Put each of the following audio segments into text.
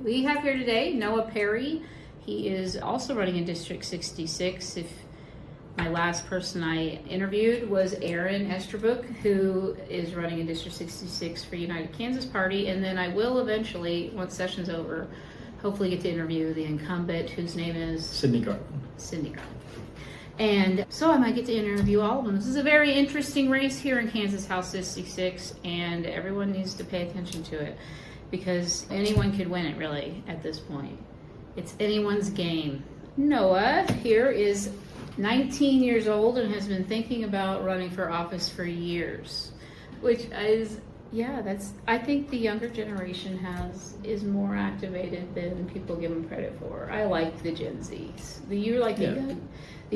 We have here today Noah Perry. He is also running in District 66. If my last person I interviewed was Aaron Esterbrook, who is running in District 66 for United Kansas Party, and then I will eventually, once session's over, hopefully get to interview the incumbent, whose name is Sydney Garland. Sydney Garland. And so I might get to interview all of them. This is a very interesting race here in Kansas House 66, and everyone needs to pay attention to it because anyone could win it, really, at this point. It's anyone's game. Noah here is 19 years old and has been thinking about running for office for years, which is, I think the younger generation is more activated than people give them credit for. I like the Gen Zs. The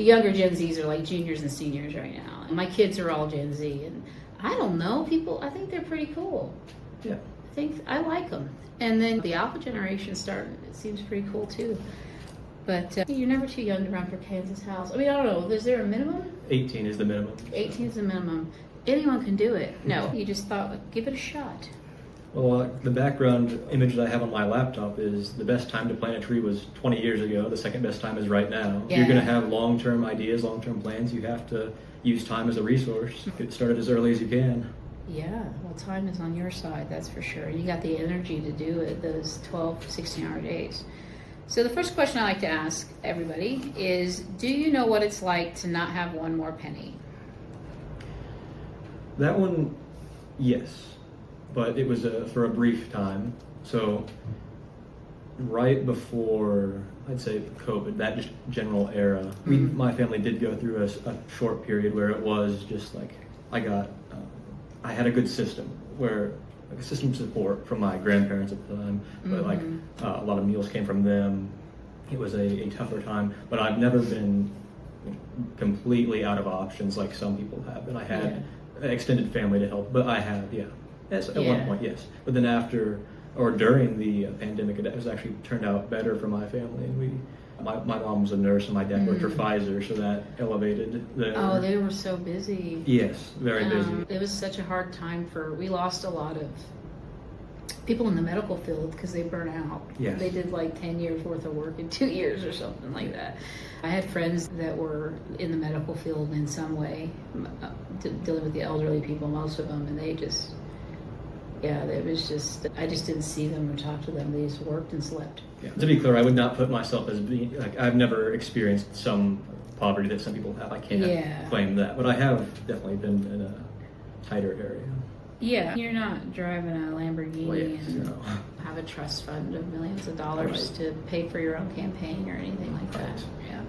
younger Gen Zs are like juniors and seniors right now. And my kids are all Gen Z, and I don't know, I think they're pretty cool. Yeah. I like them. And then the Alpha generation starting, it seems pretty cool too. But you're never too young to run for Kansas House. I mean, I don't know, is there a minimum? 18 is the minimum. 18 is the minimum. Anyone can do it. No, you just thought, give it a shot. Well, the background image that I have on my laptop is the best time to plant a tree was 20 years ago. The second best time is right now. Yeah. If you're going to have long-term ideas, long-term plans, you have to use time as a resource. Get started as early as you can. Yeah, well, time is on your side, that's for sure. You got the energy to do it those 12, 16-hour days. So the first question I like to ask everybody is, do you know what it's like to not have one more penny? That one, yes. But it was for a brief time. So right before, I'd say COVID, that just general era, my family did go through a short period where it was just like, I had a good system where, like a system of support from my grandparents at the time, but a lot of meals came from them. It was a tougher time, but I've never been completely out of options like some people have. And I had an extended family to help, but I have, At one point, yes. But then after or during the pandemic, it was actually turned out better for my family. And my mom was a nurse and my dad worked for Pfizer, so that elevated the... Oh, they were so busy. Yes, very busy. It was such a hard time we lost a lot of people in the medical field because they burn out. Yes. They did like 10 years worth of work in 2 years or something like that. I had friends that were in the medical field in some way, dealing with the elderly people, most of them, and they just... it was just, I just didn't see them or talk to them. They just worked and slept. Yeah. To be clear, I would not put myself as being, I've never experienced some poverty that some people have. I can't claim that. But I have definitely been in a tighter area. Yeah, you're not driving a Lamborghini and no. have a trust fund of millions of dollars to pay for your own campaign or anything like that. Yeah,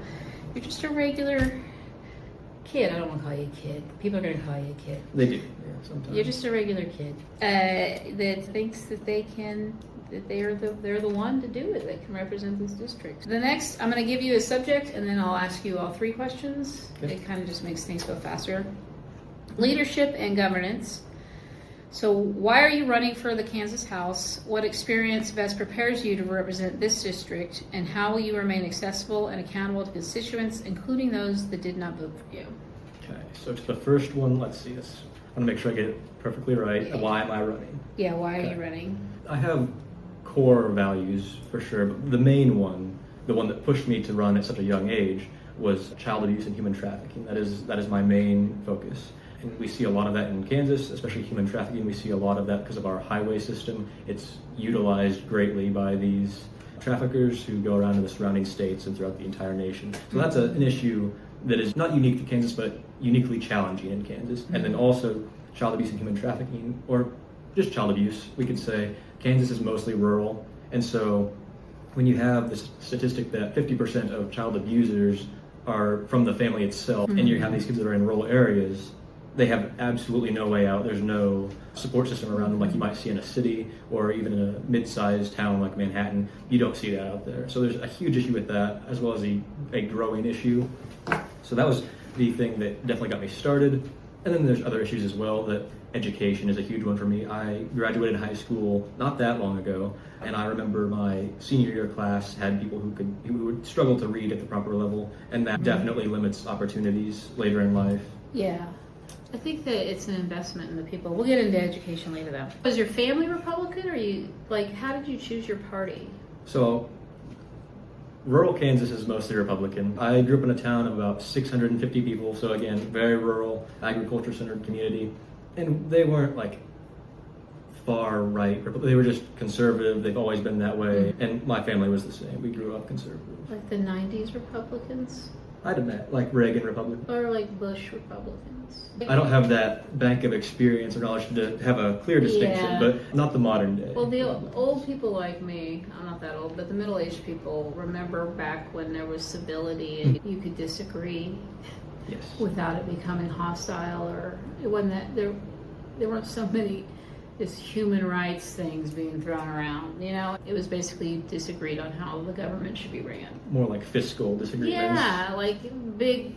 you're just a regular kid. I don't want to call you a kid. People are going to call you a kid. They do, sometimes. You're just a regular kid that thinks that they're the one to do it, that can represent this district. The next, I'm going to give you a subject, and then I'll ask you all 3 questions. Okay. It kind of just makes things go faster. Leadership and governance. So why are you running for the Kansas House? What experience best prepares you to represent this district? And how will you remain accessible and accountable to constituents, including those that did not vote for you? Okay, so to the first one, let's see. I want to make sure I get it perfectly right. Yeah. Why am I running? Yeah, why are you running? I have core values for sure, but the main one, the one that pushed me to run at such a young age, was child abuse and human trafficking. That is my main focus. And we see a lot of that in Kansas, especially human trafficking. We see a lot of that because of our highway system. It's utilized greatly by these traffickers who go around to the surrounding states and throughout the entire nation. So that's an issue that is not unique to Kansas, but uniquely challenging in Kansas. And then also child abuse and human trafficking, or just child abuse, we could say. Kansas is mostly rural. And so when you have this statistic that 50% of child abusers are from the family itself, and you have these kids that are in rural areas, they have absolutely no way out. There's no support system around them like you might see in a city or even in a mid-sized town like Manhattan. You don't see that out there. So there's a huge issue with that, as well as a growing issue. So that was the thing that definitely got me started. And then there's other issues as well. That education is a huge one for me. I graduated high school not that long ago, and I remember my senior year class had people who would struggle to read at the proper level, and that definitely limits opportunities later in life. Yeah. I think that it's an investment in the people. We'll get into education later though. Was your family Republican, or how did you choose your party? So, rural Kansas is mostly Republican. I grew up in a town of about 650 people, so again, very rural, agriculture-centered community. And they weren't like far right, they were just conservative. They've always been that way. And my family was the same. We grew up conservative. Like the 90s Republicans? I'd admit, like Reagan Republican. Or like Bush Republicans? I don't have that bank of experience or knowledge to have a clear distinction, Yeah. but not the modern day. Well, the old people like me, I'm not that old, but the middle-aged people remember back when there was civility and you could disagree Yes. without it becoming hostile, or it wasn't that there weren't so many just human rights things being thrown around. You know, it was basically disagreed on how the government should be ran. More like fiscal disagreements. Yeah, like big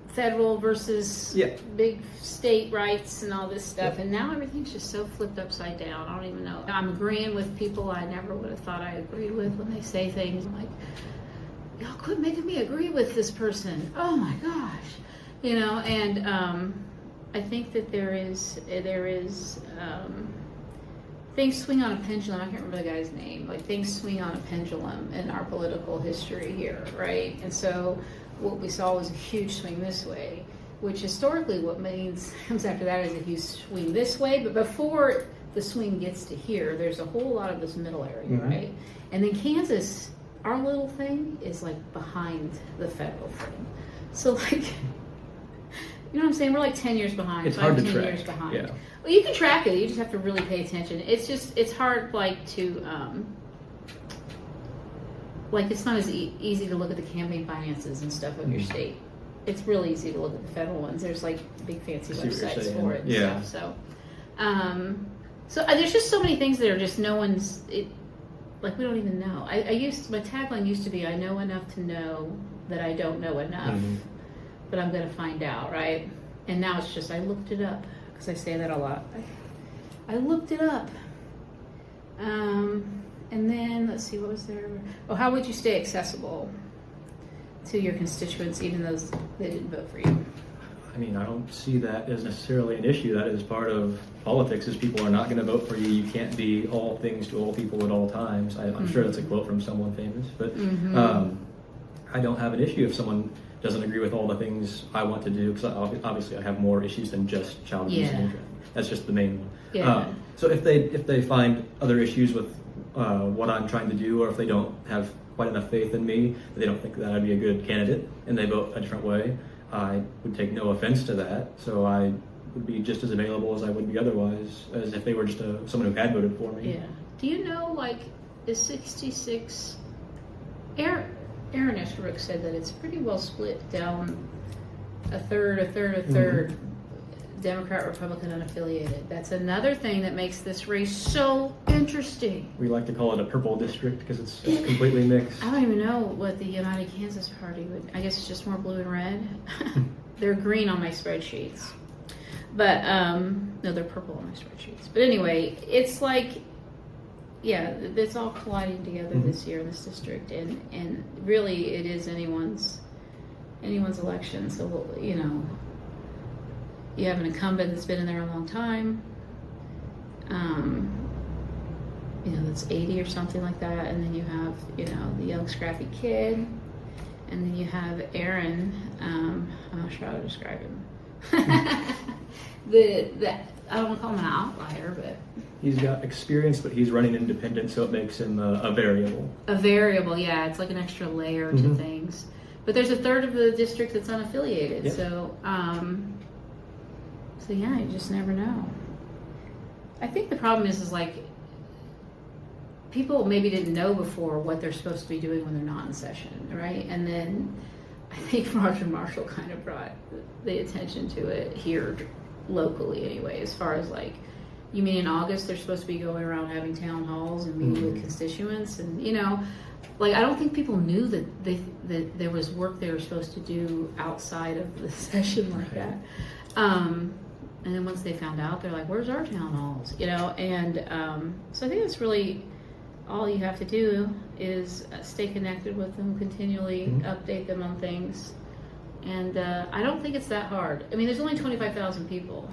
federal versus big state rights and all this stuff. And now everything's just so flipped upside down. I don't even know. I'm agreeing with people I never would have thought I agreed with when they say things. I'm like, y'all quit making me agree with this person. Oh my gosh. You know, and I think that there is things swing on a pendulum. I can't remember the guy's name. Like things swing on a pendulum in our political history here, right? And so what we saw was a huge swing this way, which historically what comes after that is a huge swing this way. But before the swing gets to here, there's a whole lot of this middle area, right? And then Kansas, our little thing is like behind the federal thing. So like, you know what I'm saying? We're like 10 years behind. It's hard to 10 track. years behind. Yeah. Well, you can track it. You just have to really pay attention. It's hard, like to, like it's not as easy to look at the campaign finances and stuff of your state. It's really easy to look at the federal ones. There's like big fancy websites for it and stuff. So there's just so many things that are just like we don't even know. My tagline used to be, I know enough to know that I don't know enough, but I'm going to find out, right? And now it's just, I looked it up. I say that a lot. I looked it up. And then, let's see, what was there? Oh, how would you stay accessible to your constituents, even though they didn't vote for you? I mean, I don't see that as necessarily an issue. That is part of politics, is people are not going to vote for you. You can't be all things to all people at all times. I'm sure that's a quote from someone famous. But I don't have an issue if someone doesn't agree with all the things I want to do, because obviously I have more issues than just child abuse and trafficking. That's just the main one. Yeah. So if they find other issues with what I'm trying to do, or if they don't have quite enough faith in me, they don't think that I'd be a good candidate, and they vote a different way, I would take no offense to that. So I would be just as available as I would be otherwise, as if they were just someone who had voted for me. Yeah. Do you know, like, is 66... Aaron Eschenbrook said that it's pretty well split down a third, Democrat, Republican, unaffiliated. That's another thing that makes this race so interesting. We like to call it a purple district because it's completely mixed. I don't even know what the United Kansas Party would, I guess it's just more blue and red. They're green on my spreadsheets. But, no, they're purple on my spreadsheets. But anyway, it's like, yeah, it's all colliding together this year in this district, and really it is anyone's election. So, you know, you have an incumbent that's been in there a long time, you know, that's 80 or something like that, and then you have, you know, the young scrappy kid, and then you have Aaron, I'm not sure how to describe him. I don't want to call him an outlier, but He's got experience, but he's running independent, so it makes him a variable. A variable, yeah. It's like an extra layer to things. But there's a third of the district that's unaffiliated, so yeah, you just never know. I think the problem is like people maybe didn't know before what they're supposed to be doing when they're not in session, right? And then I think Roger Marshall kind of brought the attention to it here locally anyway, as far as like, you mean in August they're supposed to be going around having town halls and meeting with constituents, and you know, like I don't think people knew that there was work they were supposed to do outside of the session like that. And then once they found out, they're like, "Where's our town halls?" You know, and so I think that's really all you have to do is stay connected with them, continually update them on things, and I don't think it's that hard. I mean, there's only 25,000 people.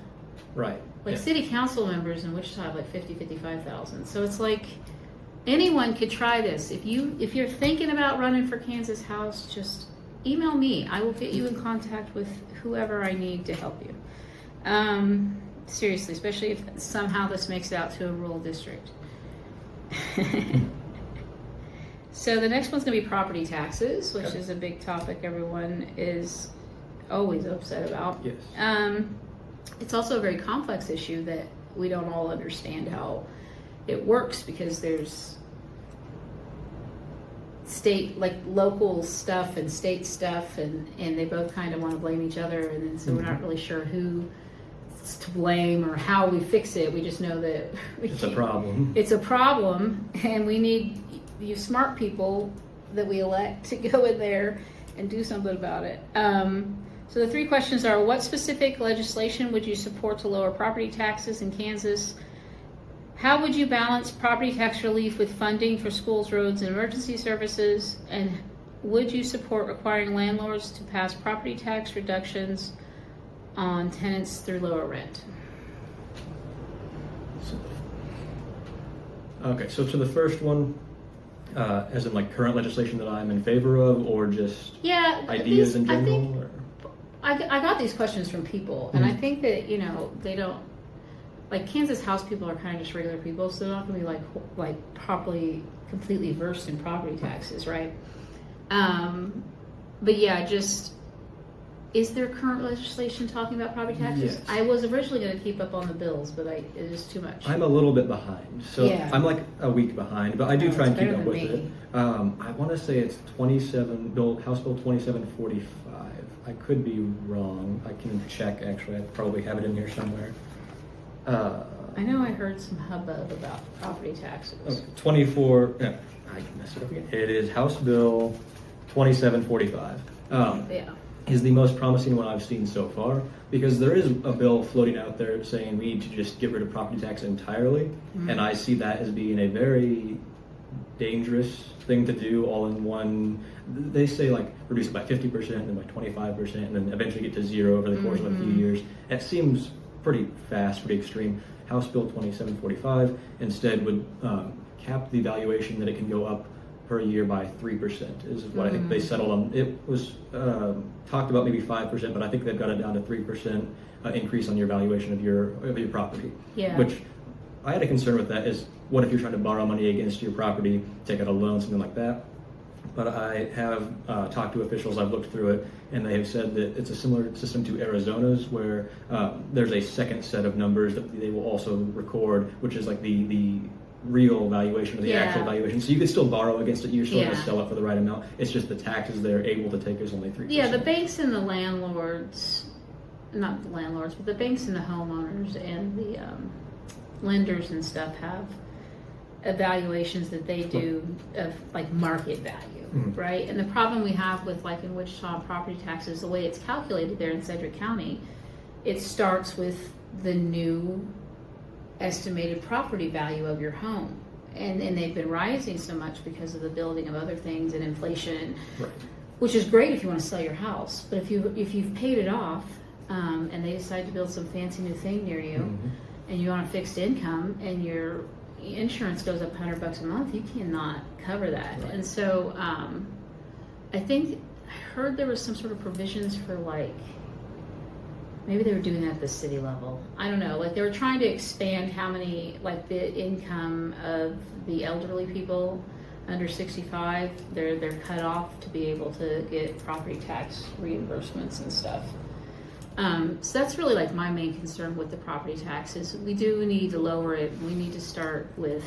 Right. Like city council members in Wichita have like 55,000. So it's like, anyone could try this. If you're thinking about running for Kansas House, just email me. I will get you in contact with whoever I need to help you. Seriously, especially if somehow this makes it out to a rural district. So the next one's going to be property taxes, which is a big topic everyone is always upset about. Yes. It's also a very complex issue that we don't all understand how it works, because there's local stuff and state stuff, and they both kind of want to blame each other, and then so we're not really sure who's to blame or how we fix it. We just know that It's a problem. It's a problem, and we need you smart people that we elect to go in there and do something about it. So the three questions are: what specific legislation would you support to lower property taxes in Kansas? How would you balance property tax relief with funding for schools, roads, and emergency services? And would you support requiring landlords to pass property tax reductions on tenants through lower rent? Okay, so to the first one, as in like current legislation that I'm in favor of, or just ideas in general? I got these questions from people, and I think that, they don't, like Kansas House people are kind of just regular people, so they're not going to be like properly, completely versed in property taxes, right? But yeah, just, is there current legislation talking about property taxes? Yes. I was originally going to keep up on the bills, but it is too much. I'm a little bit behind, so Yeah. I'm like a week behind, but I do try and it's keep better up than with me. it. I want to say it's House Bill 2745. I could be wrong. I can check, actually. I probably have it in here somewhere. I know I heard some hubbub about property taxes. 24, yeah, I messed it up again. It is House Bill 2745. Yeah. Is the most promising one I've seen so far, because there is a bill floating out there saying we need to just get rid of property tax entirely, and I see that as being a very dangerous thing to do all in one. They say like reduce it by 50%, then by 25%, and then eventually get to zero over the course of a few years. That seems pretty fast, pretty extreme. House Bill 2745 instead would cap the valuation that it can go up per year by 3% is what I think they settled on. It was talked about maybe 5%, but I think they've got it down to 3% increase on your valuation of your property. Yeah. Which I had a concern with that is, what if you're trying to borrow money against your property, take out a loan, something like that? But I have talked to officials, I've looked through it, and they have said that it's a similar system to Arizona's, where there's a second set of numbers that they will also record, which is like the real valuation of the actual valuation. So you could still borrow against it, you're still going to sell it for the right amount. It's just the taxes they're able to take is only 3%. Yeah, the banks and the landlords, not the landlords, but the banks and the homeowners and the lenders and stuff have evaluations that they do of like market value, right? And the problem we have with, like in Wichita, property taxes, the way it's calculated there in Sedgwick County, it starts with the new estimated property value of your home, and they've been rising so much because of the building of other things and inflation, Right. which is great if you want to sell your house. But if you've paid it off, and they decide to build some fancy new thing near you, and you want a fixed income, and your insurance goes up $100 a month, you cannot cover that. Right. And so I think I heard there was some sort of provisions for, like, maybe they were doing that at the city level. I don't know. Like, they were trying to expand how many, like, the income of the elderly people under 65, they're cut off to be able to get property tax reimbursements and stuff. So that's really like my main concern with the property taxes. We do need to lower it. We need to start with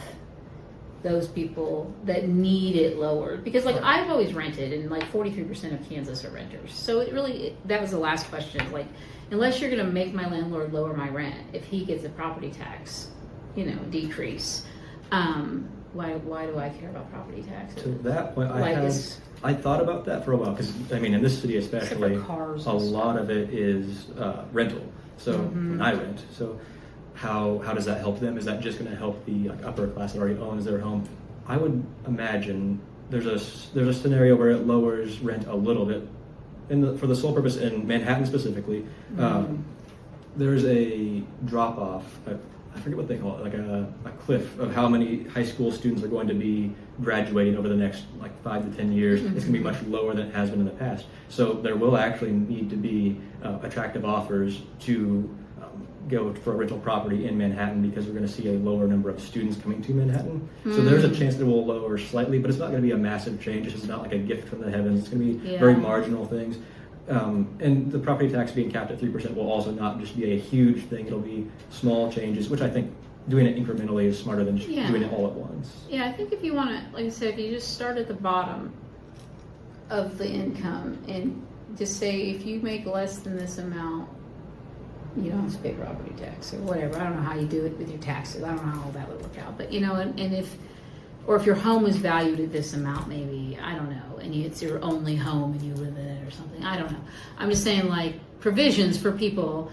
those people that need it lowered, because like I've always rented, and like 43% of Kansas are renters. So that was the last question. Like, unless you're going to make my landlord lower my rent, if he gets a property tax, decrease, why do I care about property taxes? To that point, Like, I thought about that for a while, because I mean, in this city especially, Except for cars a and lot of it is rental. So when I rent, so how does that help them? Is that just going to help the upper class that already owns their home? I would imagine there's a scenario where it lowers rent a little bit, for the sole purpose in Manhattan specifically. There's a drop off. I forget what they call it, like a cliff of how many high school students are going to be graduating over the next like 5 to 10 years. It's going to be much lower than it has been in the past. So there will actually need to be attractive offers to go for a rental property in Manhattan, because we're going to see a lower number of students coming to Manhattan. So there's a chance that it will lower slightly, but it's not going to be a massive change. It's not like a gift from the heavens. It's going to be very marginal things. And the property tax being capped at 3% will also not just be a huge thing. It'll be small changes, which I think doing it incrementally is smarter than just doing it all at once. Yeah, I think if you want to, like I said, if you just start at the bottom of the income and just say, if you make less than this amount, you don't have to pay property tax or whatever. I don't know how you do it with your taxes. I don't know how all that would work out. But, you know, and if your home is valued at this amount, maybe, I don't know, and it's your only home and you live in it or something. I don't know. I'm just saying, like, provisions for people,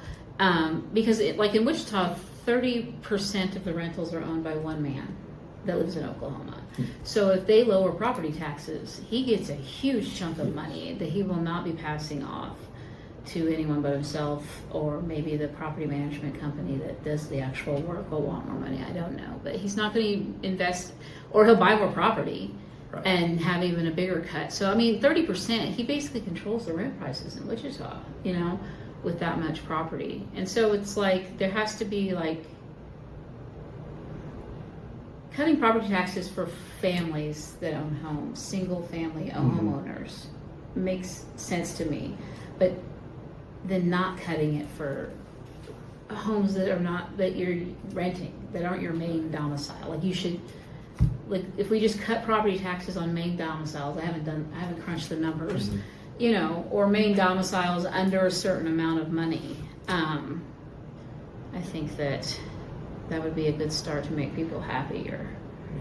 because like in Wichita, 30% of the rentals are owned by one man that lives in Oklahoma. So if they lower property taxes, he gets a huge chunk of money that he will not be passing off to anyone but himself, or maybe the property management company that does the actual work will want more money. I don't know, but he's not going to invest, or he'll buy more property and have even a bigger cut. So I mean, 30%, he basically controls the rent prices in Wichita, you know, with that much property. And so it's like there has to be like cutting property taxes for families that own homes, single family homeowners, makes sense to me, but then not cutting it for homes that are not, that you're renting, that aren't your main domicile. Like you should, like if we just cut property taxes on main domiciles, I haven't crunched the numbers, you know, or main domiciles under a certain amount of money. I think that would be a good start to make people happier.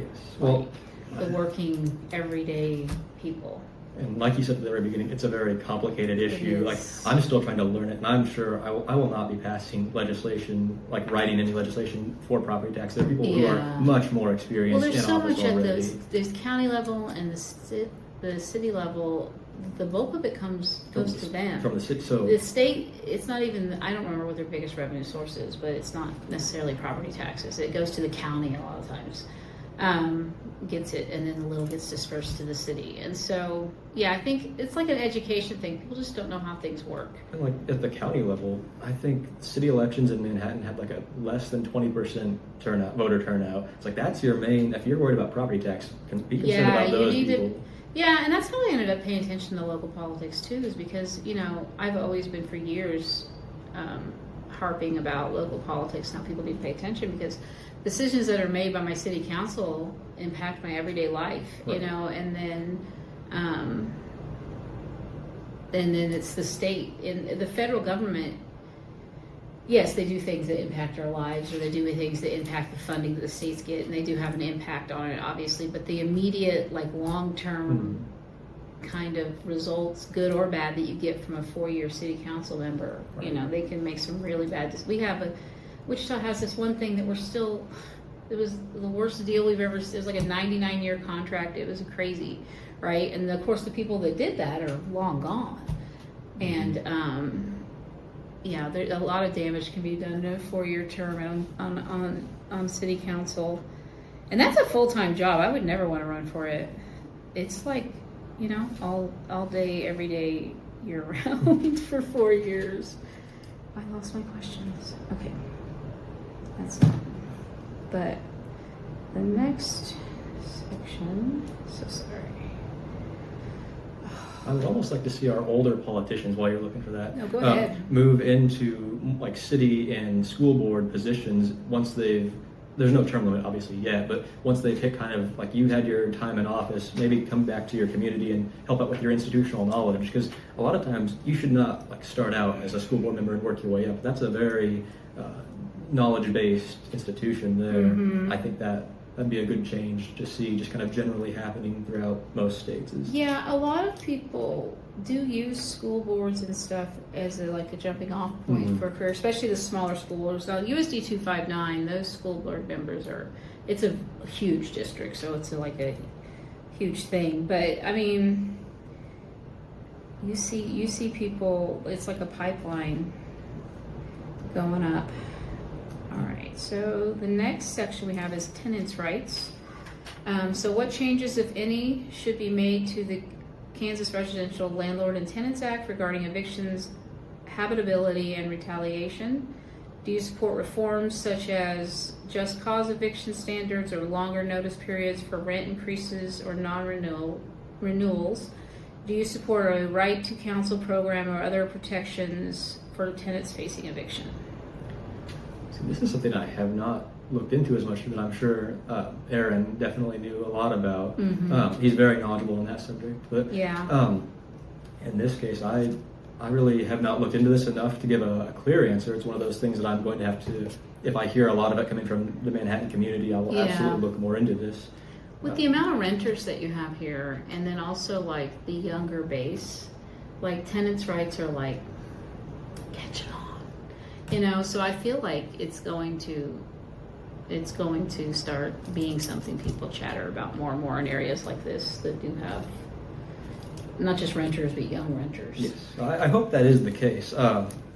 Yes. Well, the working everyday people. And like you said at the very beginning, it's a very complicated issue. Like I'm still trying to learn it, and I'm sure I will not be passing legislation, like writing any legislation for property tax. There are people who are much more experienced in office already. Well, there's so much at the county level and the city level. The bulk of it goes to them. From the city, so the state, it's not even. I don't remember what their biggest revenue source is, but it's not necessarily property taxes. It goes to the county a lot of times. Gets it, and then a little gets dispersed to the city. And so, yeah, I think it's like an education thing. People just don't know how things work. And like at the county level, I think city elections in Manhattan have like a less than 20% voter turnout. It's like that's your main. If you're worried about property tax, be concerned about those people. Yeah, and that's how I ended up paying attention to local politics too, is because, you know, I've always been for years harping about local politics, how people need to pay attention, because decisions that are made by my city council impact my everyday life, you know, and then it's the state and the federal government. Yes, they do things that impact our lives, or they do things that impact the funding that the states get, and they do have an impact on it, obviously, but the immediate, like, long-term kind of results, good or bad, that you get from a 4-year city council member, you know, they can make some really bad decisions. Wichita has this one thing that it was the worst deal we've ever, it was like a 99-year contract. It was crazy, right? And of course the people that did that are long gone. And yeah, a lot of damage can be done in a 4-year term on city council. And that's a full-time job. I would never want to run for it. It's like, you know, all day, every day, year round for 4 years. I lost my questions. Okay. That's not. But the next section, so sorry. I would almost like to see our older politicians, while you're looking for that, no, go ahead. Move into like city and school board positions once there's no term limit obviously yet, but once they've hit kind of like you had your time in office, maybe come back to your community and help out with your institutional knowledge, because a lot of times you should not like start out as a school board member and work your way up. That's a very knowledge-based institution there. I think that'd be a good change to see just kind of generally happening throughout most states. Yeah, a lot of people do use school boards and stuff as a jumping off point for a career, especially the smaller school boards. Now, USD 259, those school board members it's a huge district, so it's like a huge thing. But I mean, you see people, it's like a pipeline going up. All right, so the next section we have is tenants' rights. So what changes, if any, should be made to the Kansas Residential Landlord and Tenants Act regarding evictions, habitability, and retaliation? Do you support reforms such as just cause eviction standards or longer notice periods for rent increases or renewals? Do you support a right to counsel program or other protections for tenants facing eviction? So this is something I have not looked into as much, but I'm sure Aaron definitely knew a lot about. He's very knowledgeable in that subject. But Yeah. in this case, I really have not looked into this enough to give a clear answer. It's one of those things that I'm going to have to, if I hear a lot of it coming from the Manhattan community, I will Yeah. absolutely look more into this. With the amount of renters that you have here, and then also like the younger base, like tenants' rights are like, catch it on, you know. So I feel like it's going to start being something people chatter about more and more in areas like this that do have not just renters but young renters. Yes, I hope that is the case.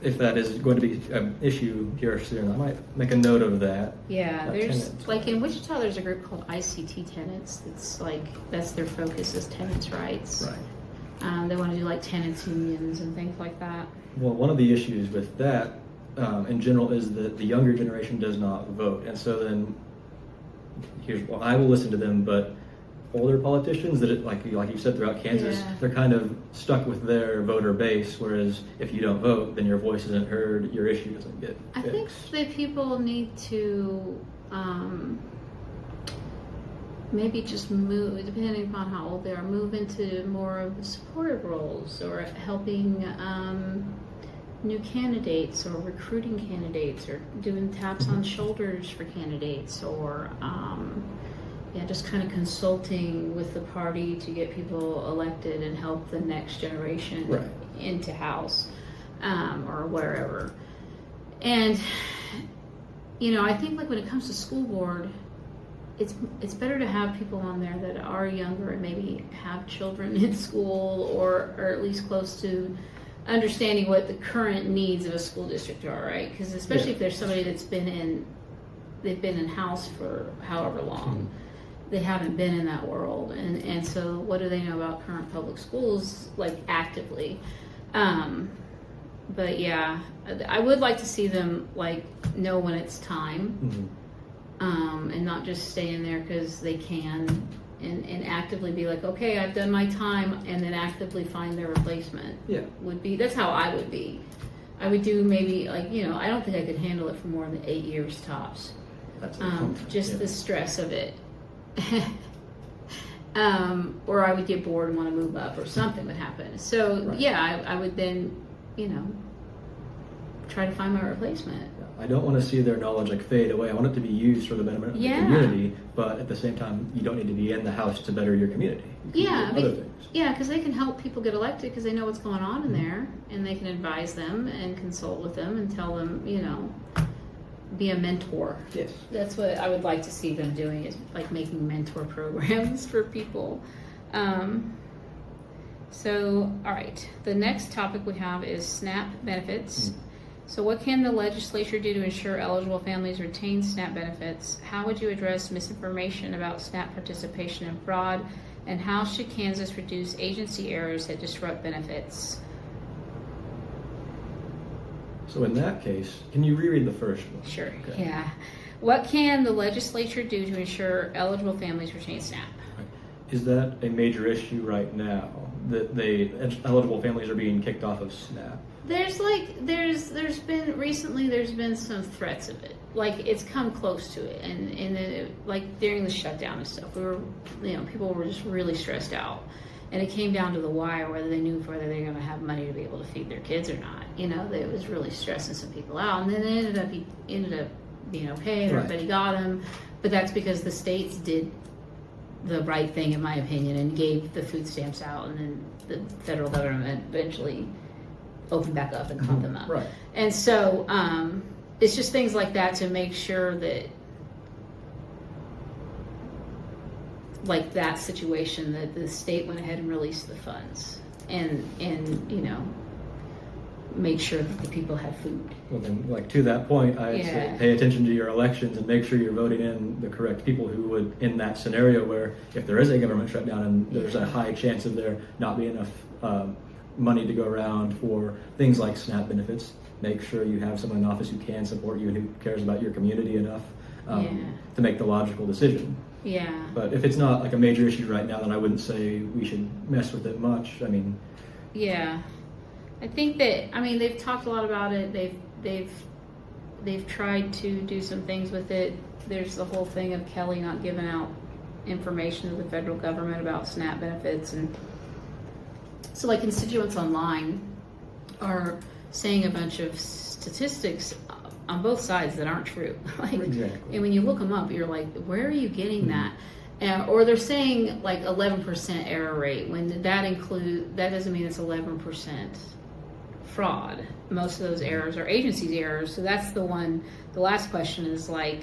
If that is going to be an issue here soon, I might make a note of that. Yeah, there's tenants. like in Wichita, there's a group called ICT Tenants. It's like that's their focus is tenants' rights. Right. They want to do like tenants unions and things like that. Well, one of the issues with that in general is that the younger generation does not vote. And so then, I will listen to them, but older politicians that, like you said throughout Kansas, Yeah. they're kind of stuck with their voter base, whereas if you don't vote, then your voice isn't heard, your issue doesn't get I think fixed. that people need to maybe just move, depending upon how old they are, move into more of supportive roles or helping new candidates or recruiting candidates or doing taps on shoulders for candidates or just kind of consulting with the party to get people elected and help the next generation Right. into House or wherever. And I think like when it comes to school board, it's better to have people on there that are younger and maybe have children in school or at least close to understanding what the current needs of a school district are, right? Because especially Yeah. if there's somebody they've been in House for however long, they haven't been in that world, and so what do they know about current public schools, like actively? But yeah, I would like to see them like know when it's time, and not just stay in there because they can, and actively be like, okay, I've done my time, and then actively find their replacement. Yeah. That's how I would be. I would do maybe like, I don't think I could handle it for more than 8 years tops. That's Just yeah. the stress of it. Or I would get bored and want to move up or something would happen. So Right. yeah, I would then, try to find my replacement. I don't want to see their knowledge like fade away. I want it to be used for the benefit of the Yeah. community, but at the same time, you don't need to be in the House to better your community. You can Yeah, do other things. Yeah, because they can help people get elected because they know what's going on in there, and they can advise them and consult with them and tell them, be a mentor. Yes. That's what I would like to see them doing, is like making mentor programs for people. So, all right, the next topic we have is SNAP benefits. So what can the legislature do to ensure eligible families retain SNAP benefits? How would you address misinformation about SNAP participation and fraud? And how should Kansas reduce agency errors that disrupt benefits? So in that case, can you reread the first one? Sure, Okay. yeah. What can the legislature do to ensure eligible families retain SNAP? Is that a major issue right now, that eligible families are being kicked off of SNAP? There's been some threats of it. Like it's come close to it, and like during the shutdown and stuff, people were just really stressed out, and it came down to the wire whether they knew whether they were going to have money to be able to feed their kids or not. It was really stressing some people out, and then it ended up being okay. Right. Everybody got them, but that's because the states did the right thing, in my opinion, and gave the food stamps out, and then the federal government eventually opened back up and caught them up. Right. And so it's just things like that to make sure that, like that situation, that the state went ahead and released the funds, and make sure that the people have food. Well, then, like, to that point, I say Yeah. pay attention to your elections and make sure you're voting in the correct people who would, in that scenario where if there is a government shutdown and there's a high chance of there not being enough money to go around for things like SNAP benefits, make sure you have someone in office who can support you and who cares about your community enough to make the logical decision. Yeah. But if it's not like a major issue right now, then I wouldn't say we should mess with it much. I mean, Yeah. I think that, I mean, they've talked a lot about it. They've tried to do some things with it. There's the whole thing of Kelly not giving out information to the federal government about SNAP benefits, and so like constituents online are saying a bunch of statistics on both sides that aren't true. Like, exactly. and when you look them up, you're like, where are you getting that? Or they're saying like 11% error rate when that doesn't mean it's 11% fraud. Most of those errors are agency's errors. So that's the one. The last question is like,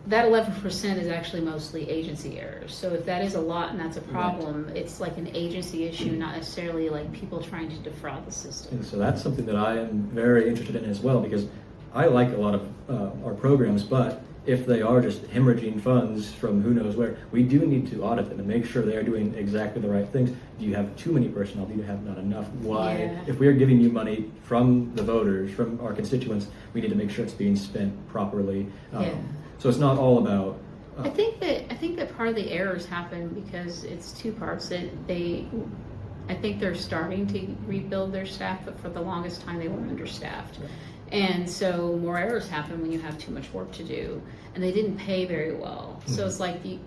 that 11% is actually mostly agency errors. So if that is a lot and that's a problem, it's like an agency issue, not necessarily like people trying to defraud the system. And so that's something that I am very interested in as well, because I like a lot of our programs, but if they are just hemorrhaging funds from who knows where, we do need to audit them and make sure they are doing exactly the right things. Do you have too many personnel? Do you have not enough? Why? Yeah. If we are giving you money from the voters, from our constituents, we need to make sure it's being spent properly. Yeah. So it's not all about. I think that part of the errors happen because it's two parts. I think they're starting to rebuild their staff, but for the longest time they were understaffed. Right. And so more errors happen when you have too much work to do, and they didn't pay very well. So it's like the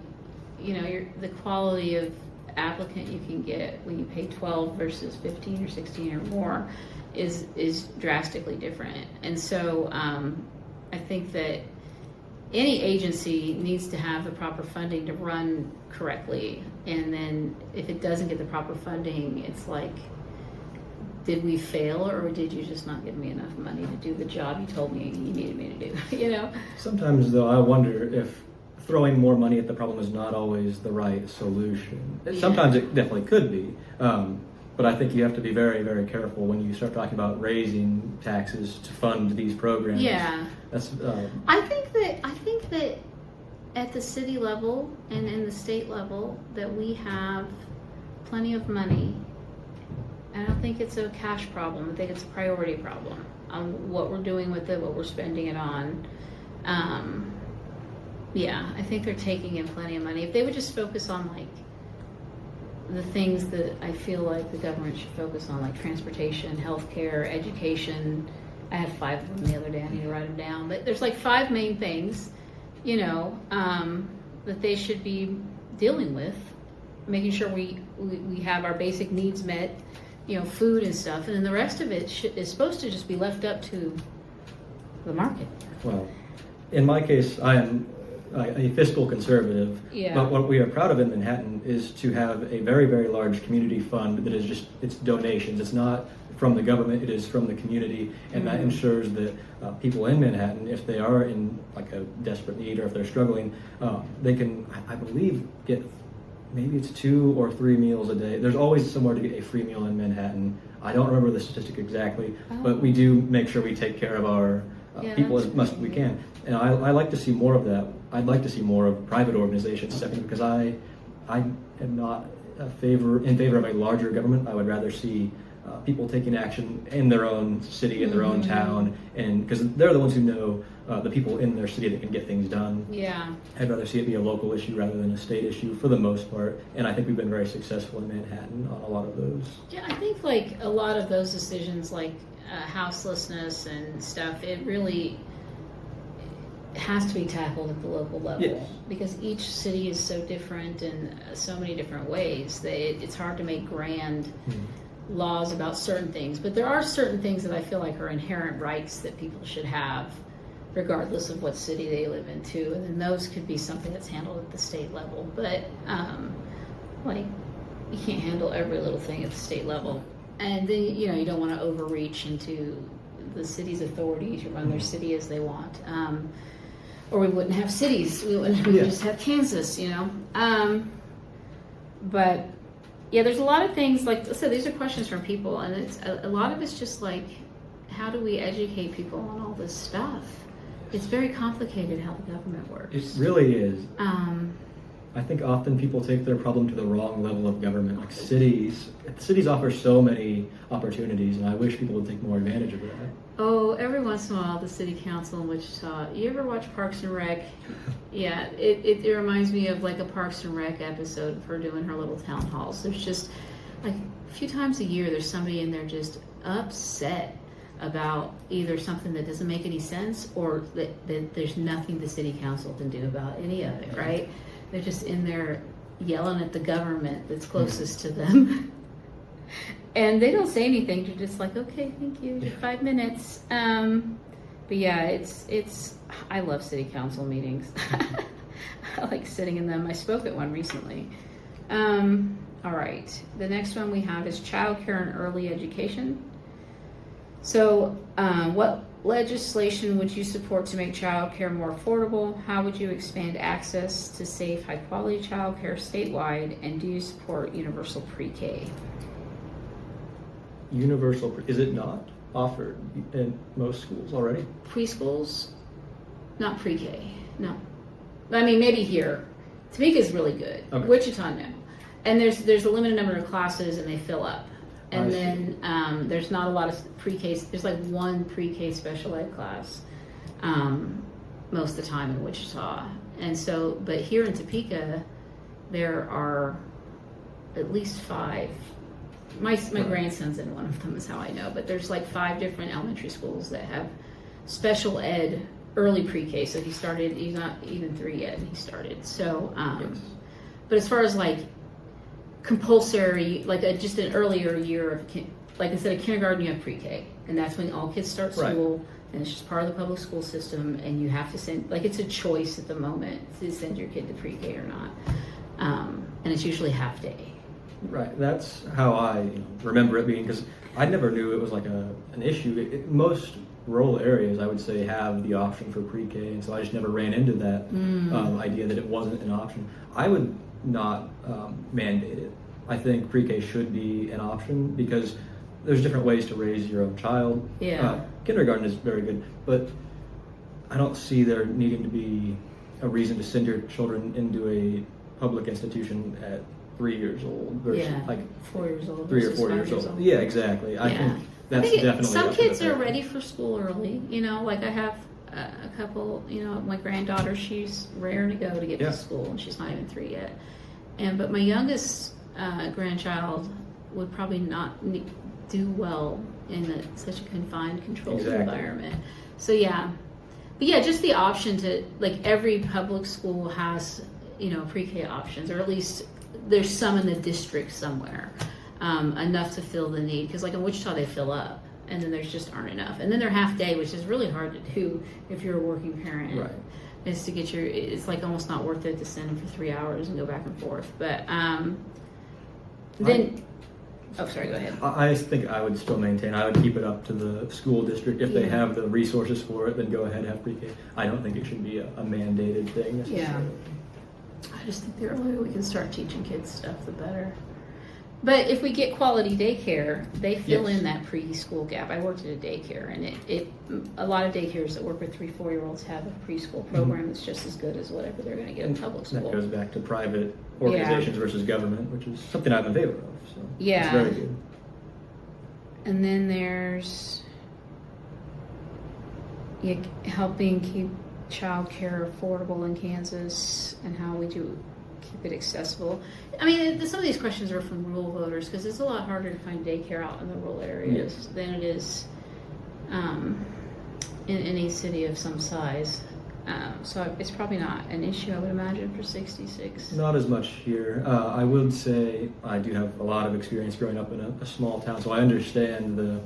quality of applicant you can get when you pay 12 versus 15 or 16 or more is drastically different. And so I think that any agency needs to have the proper funding to run correctly, and then if it doesn't get the proper funding, it's like, did we fail, or did you just not give me enough money to do the job you told me you needed me to do? You know? Sometimes, though, I wonder if throwing more money at the problem is not always the right solution. Yeah. Sometimes it definitely could be, but I think you have to be very, very careful when you start talking about raising taxes to fund these programs. Yeah. That's. I think that at the city level and in the state level that we have plenty of money. I don't think it's a cash problem. I think it's a priority problem on what we're doing with it, what we're spending it on. Yeah, I think they're taking in plenty of money. If they would just focus on like the things that I feel like the government should focus on, like transportation, healthcare, education. I had 5 of them the other day. I need to write them down. But there's like 5 main things, that they should be dealing with, making sure we have our basic needs met, food and stuff, and then the rest of it is supposed to just be left up to the market. Well, in my case, I am a fiscal conservative, Yeah. but what we are proud of in Manhattan is to have a very, very large community fund that is just, it's donations. It's not from the government, it is from the community, and that ensures that people in Manhattan, if they are in like a desperate need or if they're struggling, they can, I believe, get maybe it's 2 or 3 meals a day. There's always somewhere to get a free meal in Manhattan. I don't remember the statistic exactly, but we do make sure we take care of our people as much as we can. And I like to see more of that. I'd like to see more of private organizations stepping, because I am not in favor of a larger government. I would rather see people taking action in their own city, in their own town, and because they're the ones who know the people in their city that can get things done. Yeah. I'd rather see it be a local issue rather than a state issue for the most part, and I think we've been very successful in Manhattan on a lot of those. Yeah, I think like a lot of those decisions, like houselessness and stuff, it really has to be tackled at the local level. Yes. Because each city is so different in so many different ways that it's hard to make grand laws about certain things. But there are certain things that I feel like are inherent rights that people should have regardless of what city they live in too, and then those could be something that's handled at the state level. But like, you can't handle every little thing at the state level, and then you don't want to overreach into the city's authority to run their city as they want, or we wouldn't have cities. We would just have Kansas, but Yeah, there's a lot of things, like, so these are questions from people, and it's a lot of it's just like, how do we educate people on all this stuff? It's very complicated how the government works. It really is. Um, I think often people take their problem to the wrong level of government. Like cities offer so many opportunities, and I wish people would take more advantage of that. oh, every once in a while, the city council in Wichita. You ever watch Parks and Rec? Yeah, it reminds me of like a Parks and Rec episode of her doing her little town halls. There's just like a few times a year, there's somebody in there just upset about either something that doesn't make any sense or that there's nothing the city council can do about any of it, right? They're just in there yelling at the government that's closest to them. And they don't say anything. They're just like, okay, thank you, your 5 minutes. But yeah, it's. I love city council meetings. I like sitting in them. I spoke at one recently. All right, the next one we have is childcare and early education. So, what legislation would you support to make childcare more affordable? How would you expand access to safe, high-quality childcare statewide? And do you support universal pre-K? Is it not offered in most schools already? Preschools, not pre-K. No, I mean maybe here. Topeka is really good. Okay. Wichita, no. And there's a limited number of classes, and they fill up. And I then there's not a lot of pre-K. There's like one pre-K special ed class most of the time in Wichita. And so, but here in Topeka, there are at least 5. My grandson's in one of them, is how I know. But there's like 5 different elementary schools that have special ed early pre-K. So he's not even 3 yet, and he started. So, Yes. but as far as like compulsory, like just an earlier year of, like instead of kindergarten, you have pre-K, and that's when all kids start school, right. And it's just part of the public school system, and you have to send, like it's a choice at the moment to send your kid to pre-K or not, and it's usually half day. Right, that's how I remember it being, because I never knew it was like an issue. Most rural areas, I would say, have the option for pre-K, and so I just never ran into that idea that it wasn't an option. I would not mandate it. I think pre-K should be an option because there's different ways to raise your own child. Yeah. Kindergarten is very good, but I don't see there needing to be a reason to send your children into a public institution at 3 years old versus like 4 years old, 3 or 4 years old. Yeah, exactly. I think that's definitely some up to kids the are parent. ready for school early. Like I have a couple. My granddaughter, she's raring to go to get to school, and she's not even 3 yet. But my youngest grandchild would probably not do well in such a confined, controlled environment. So but just the option to, like, every public school has pre-K options, or at least there's some in the district somewhere, enough to fill the need. Because like in Wichita, they fill up, and then there's just aren't enough. And then they're half day, which is really hard to do if you're a working parent. Right. Is to get it's like almost not worth it to send them for 3 hours and go back and forth. But then, sorry, go ahead. I think I would still maintain, I would keep it up to the school district. If they have the resources for it, then go ahead and have pre-K. I don't think it should be a mandated thing necessarily. I just think the earlier we can start teaching kids stuff, the better. But if we get quality daycare, they fill in that preschool gap. I worked at a daycare, and a lot of daycares that work with 3-4-year-olds have a preschool program that's just as good as whatever they're going to get in public school. That goes back to private organizations versus government, which is something I'm in favor of. So it's very good. And then there's helping keep childcare affordable in Kansas, and how we do keep it accessible. I mean, some of these questions are from rural voters, because it's a lot harder to find daycare out in the rural areas than it is in any city of some size. So it's probably not an issue, I would imagine, for 66. Not as much here. I would say I do have a lot of experience growing up in a small town, so I understand the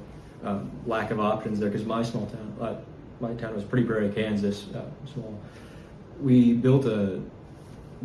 lack of options there, because my town was Pretty Prairie, Kansas, small. We built a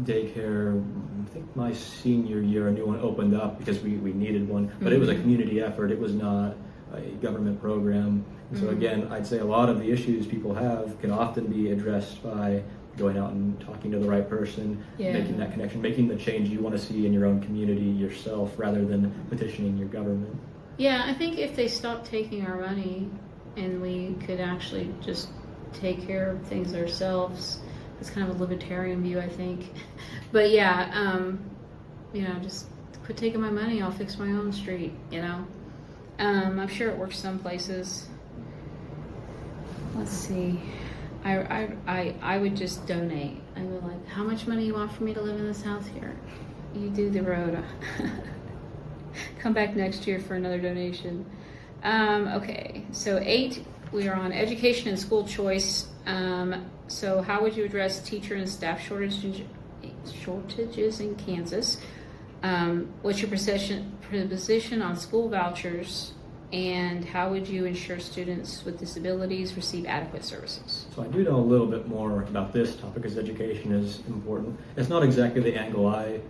daycare, I think my senior year, a new one opened up because we needed one, but it was a community effort. It was not a government program. And so again, I'd say a lot of the issues people have can often be addressed by going out and talking to the right person, Yeah. making that connection, making the change you want to see in your own community yourself rather than petitioning your government. Yeah, I think if they stopped taking our money and we could actually just take care of things ourselves, it's kind of a libertarian view, I think. But yeah, just quit taking my money, I'll fix my own street, I'm sure it works some places. Let's see. I would just donate. I would like, how much money you want for me to live in this house here? You do the road. Come back next year for another donation. Okay, so 8, we are on education and school choice. So how would you address teacher and staff shortages in Kansas? What's your position on school vouchers? And how would you ensure students with disabilities receive adequate services? So I do know a little bit more about this topic because education is important. It's not exactly the angle I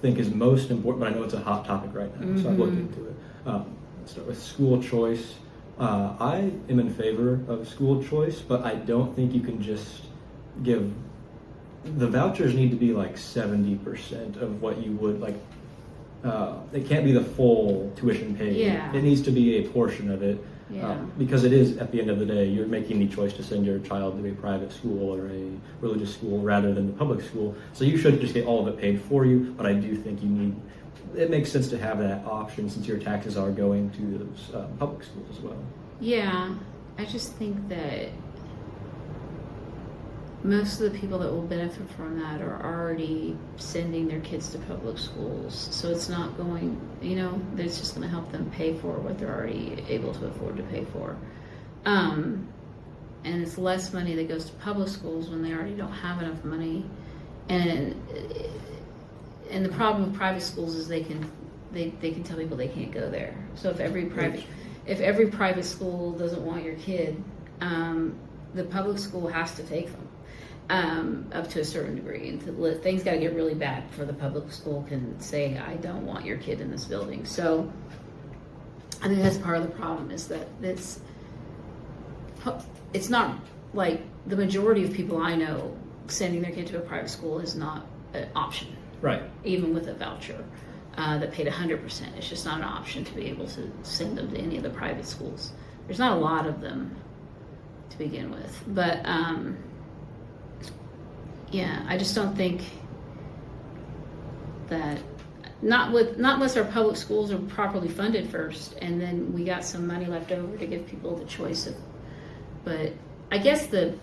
think is most important, but I know it's a hot topic right now, so I've looked into it. Let's start with school choice. I am in favor of school choice, but I don't think you can just give, the vouchers need to be like 70% of what you would like. It can't be the full tuition paid. Yeah. It needs to be a portion of it. Yeah. Because it is, at the end of the day, you're making the choice to send your child to a private school or a religious school rather than the public school. So you should just get all of it paid for you, but I do think it makes sense to have that option since your taxes are going to those public schools as well. Yeah, I just think that most of the people that will benefit from that are already sending their kids to public schools. So it's not going, it's just going to help them pay for what they're already able to afford to pay for. And it's less money that goes to public schools when they already don't have enough money. And the problem with private schools is they can tell people they can't go there. So if every private school doesn't want your kid, the public school has to take them. Up to a certain degree, and things got to get really bad before the public school can say, I don't want your kid in this building. So I think that's part of the problem, is that it's not like the majority of people I know sending their kid to a private school is not an option. Right. Even with a voucher that paid 100%, it's just not an option to be able to send them to any of the private schools. There's not a lot of them to begin with, but yeah, I just don't think that, not unless our public schools are properly funded first, and then we got some money left over to give people the choice of. But I guess they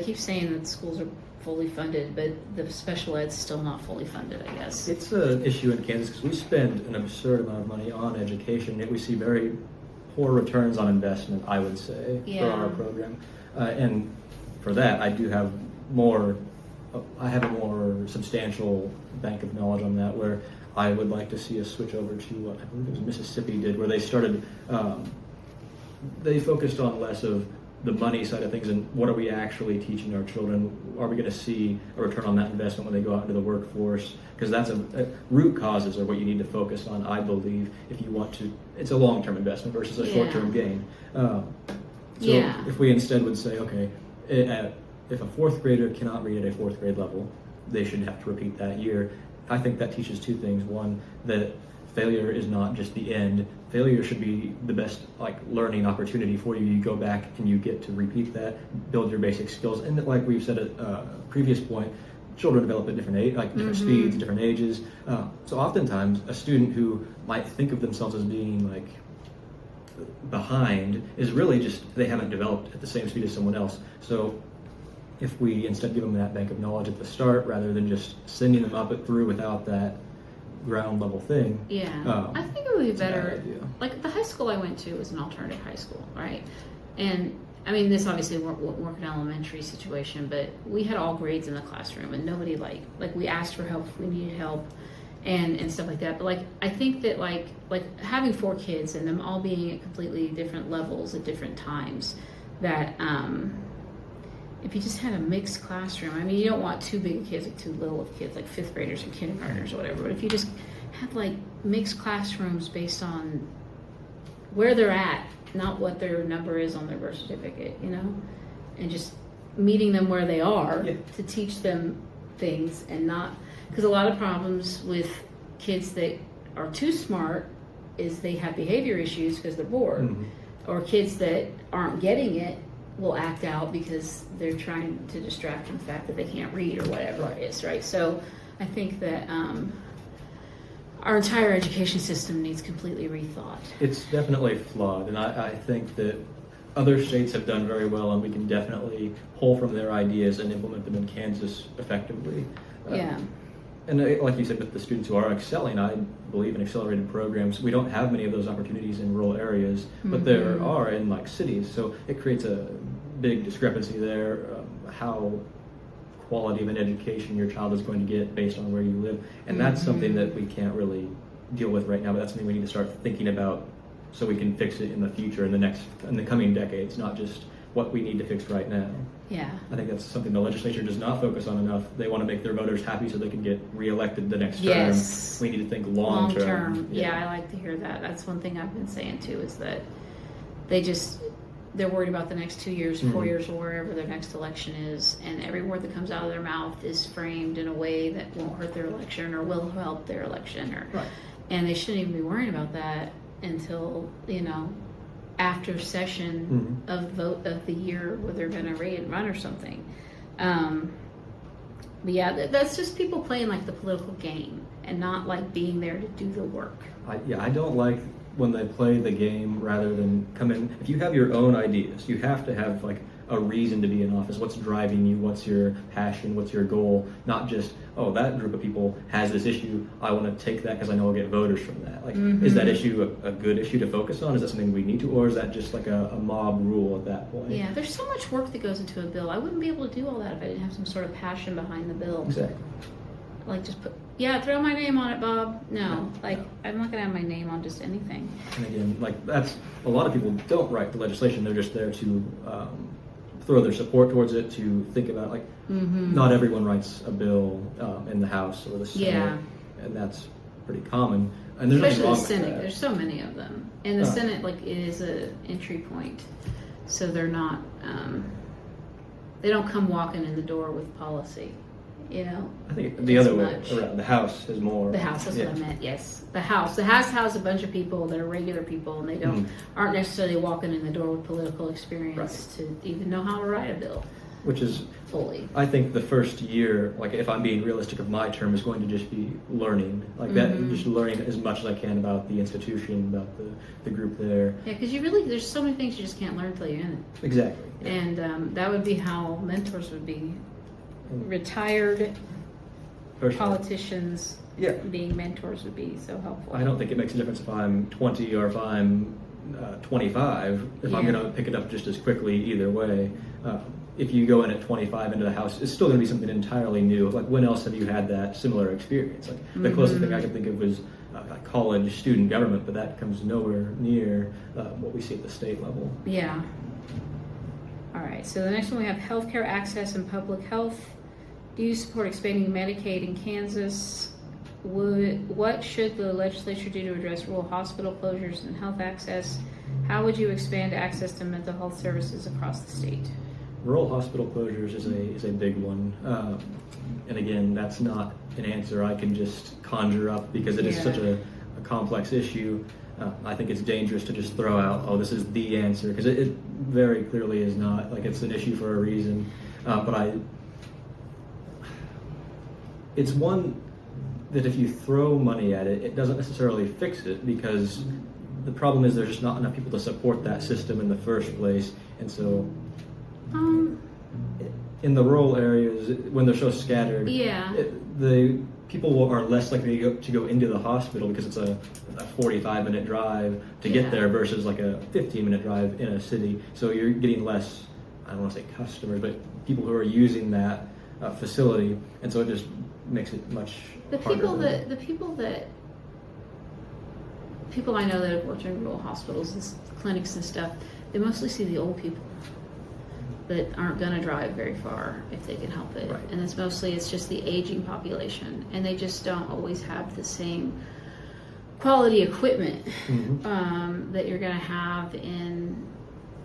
keep saying that schools are fully funded, but the special ed's still not fully funded, I guess. It's an issue in Kansas because we spend an absurd amount of money on education, yet we see very poor returns on investment, I would say, for our program. And for that, I have a more substantial bank of knowledge on that, where I would like to see us switch over to what I believe it was Mississippi did, where they started, they focused on less of the money side of things and what are we actually teaching our children? Are we going to see a return on that investment when they go out into the workforce? Because that's root causes are what you need to focus on, I believe, if you want to. It's a long-term investment versus a short-term gain. If we instead would say, okay, if a fourth grader cannot read at a fourth grade level, they should have to repeat that year. I think that teaches two things. One, that failure is not just the end. Failure should be the best learning opportunity for you. You go back and you get to repeat that, build your basic skills. And like we've said at a previous point, children develop at different age, different speeds, different ages. So oftentimes a student who might think of themselves as being behind is really just they haven't developed at the same speed as someone else. So if we instead give them that bank of knowledge at the start rather than just sending them up and through without that ground level thing. I think it would be better. Like the high school I went to was an alternative high school, right? And I mean, this obviously won't work in an elementary situation, but we had all grades in the classroom, and nobody like we asked for help if we needed help, and stuff like that. But I think that like having 4 kids and them all being at completely different levels at different times, that if you just had a mixed classroom, I mean, you don't want too big of kids, too little of kids, like 5th graders and kindergartners or whatever. But if you just had mixed classrooms based on where they're at, not what their number is on their birth certificate, and just meeting them where they are Yeah. to teach them things, and not, because a lot of problems with kids that are too smart is they have behavior issues because they're bored, Mhm. or kids that aren't getting it will act out because they're trying to distract from the fact that they can't read or whatever it is, right? So I think that our entire education system needs completely rethought. It's definitely flawed, and I think that other states have done very well, and we can definitely pull from their ideas and implement them in Kansas effectively. Yeah. And like you said, with the students who are excelling, I believe in accelerated programs. We don't have many of those opportunities in rural areas, but there are in like cities. So it creates a big discrepancy there, how quality of an education your child is going to get based on where you live. And that's something that we can't really deal with right now, but that's something we need to start thinking about so we can fix it in the future, in the coming decades, not just what we need to fix right now. Yeah. I think that's something the legislature does not focus on enough. They want to make their voters happy so they can get reelected the next Yes. term. We need to think long term. Yeah, I like to hear that. That's one thing I've been saying too, is that they're worried about the next 2 years, 4 years, or wherever their next election is, and every word that comes out of their mouth is framed in a way that won't hurt their election or will help their election. Right. And they shouldn't even be worrying about that until, after session of vote of the year where they're going to run or something. But yeah, that's just people playing like the political game and not like being there to do the work. I don't like when they play the game rather than come in. If you have your own ideas, you have to have like a reason to be in office. What's driving you? What's your passion? What's your goal? Not just, oh, that group of people has this issue, I want to take that because I know I'll get voters from that. Like, is that issue a good issue to focus on? Is that something we need to, or is that just like a mob rule at that point? Yeah, there's so much work that goes into a bill. I wouldn't be able to do all that if I didn't have some sort of passion behind the bill. Exactly. Like just throw my name on it, Bob. No, I'm not gonna have my name on just anything. And again, like that's, a lot of people don't write the legislation. They're just there to throw their support towards it, to think about like, not everyone writes a bill in the House or the Senate, Yeah. and that's pretty common. And there's nothing Especially the wrong with Senate. that. There's so many of them, and the Senate it is a entry point, so they're not. They don't come walking in the door with policy. I think the as other way much. around. The House is more. The House, that's what I meant, yes. The House has a bunch of people that are regular people, and they aren't necessarily walking in the door with political experience to even know how to write a bill Which is, fully. I think the first year, like if I'm being realistic of my term, is going to just be learning. Like that, just learning as much as I can about the institution, about the group there. Yeah, because there's so many things you just can't learn until you're in it. Exactly. Yeah. And that would be how mentors would be. Retired Personally, politicians yeah. being mentors would be so helpful. I don't think it makes a difference if I'm 20 or if I'm 25, if I'm Yeah. going to pick it up just as quickly either way. If you go in at 25 into the House, it's still going to be something entirely new. Like, when else have you had that similar experience? Like, the closest thing I could think of was college student government, but that comes nowhere near what we see at the state level. Yeah. All right, so the next one we have healthcare access and public health. Do you support expanding Medicaid in Kansas? What should the legislature do to address rural hospital closures and health access? How would you expand access to mental health services across the state? Rural hospital closures is a big one. And again, that's not an answer I can just conjure up because it is such a complex issue. I think it's dangerous to just throw out, oh, this is the answer, because it very clearly is not. Like, it's an issue for a reason. It's one that if you throw money at it, it doesn't necessarily fix it, because the problem is there's just not enough people to support that system in the first place. And so in the rural areas, when they're so scattered, the people are less likely to go into the hospital because it's a 45-minute drive to get there versus like a 15-minute drive in a city. So you're getting less, I don't want to say customers, but people who are using that facility, and so it just makes it much harder. People I know that have worked in rural hospitals and clinics and stuff, they mostly see the old people that aren't going to drive very far if they can help it. Right. And it's just the aging population, and they just don't always have the same quality equipment that you're going to have in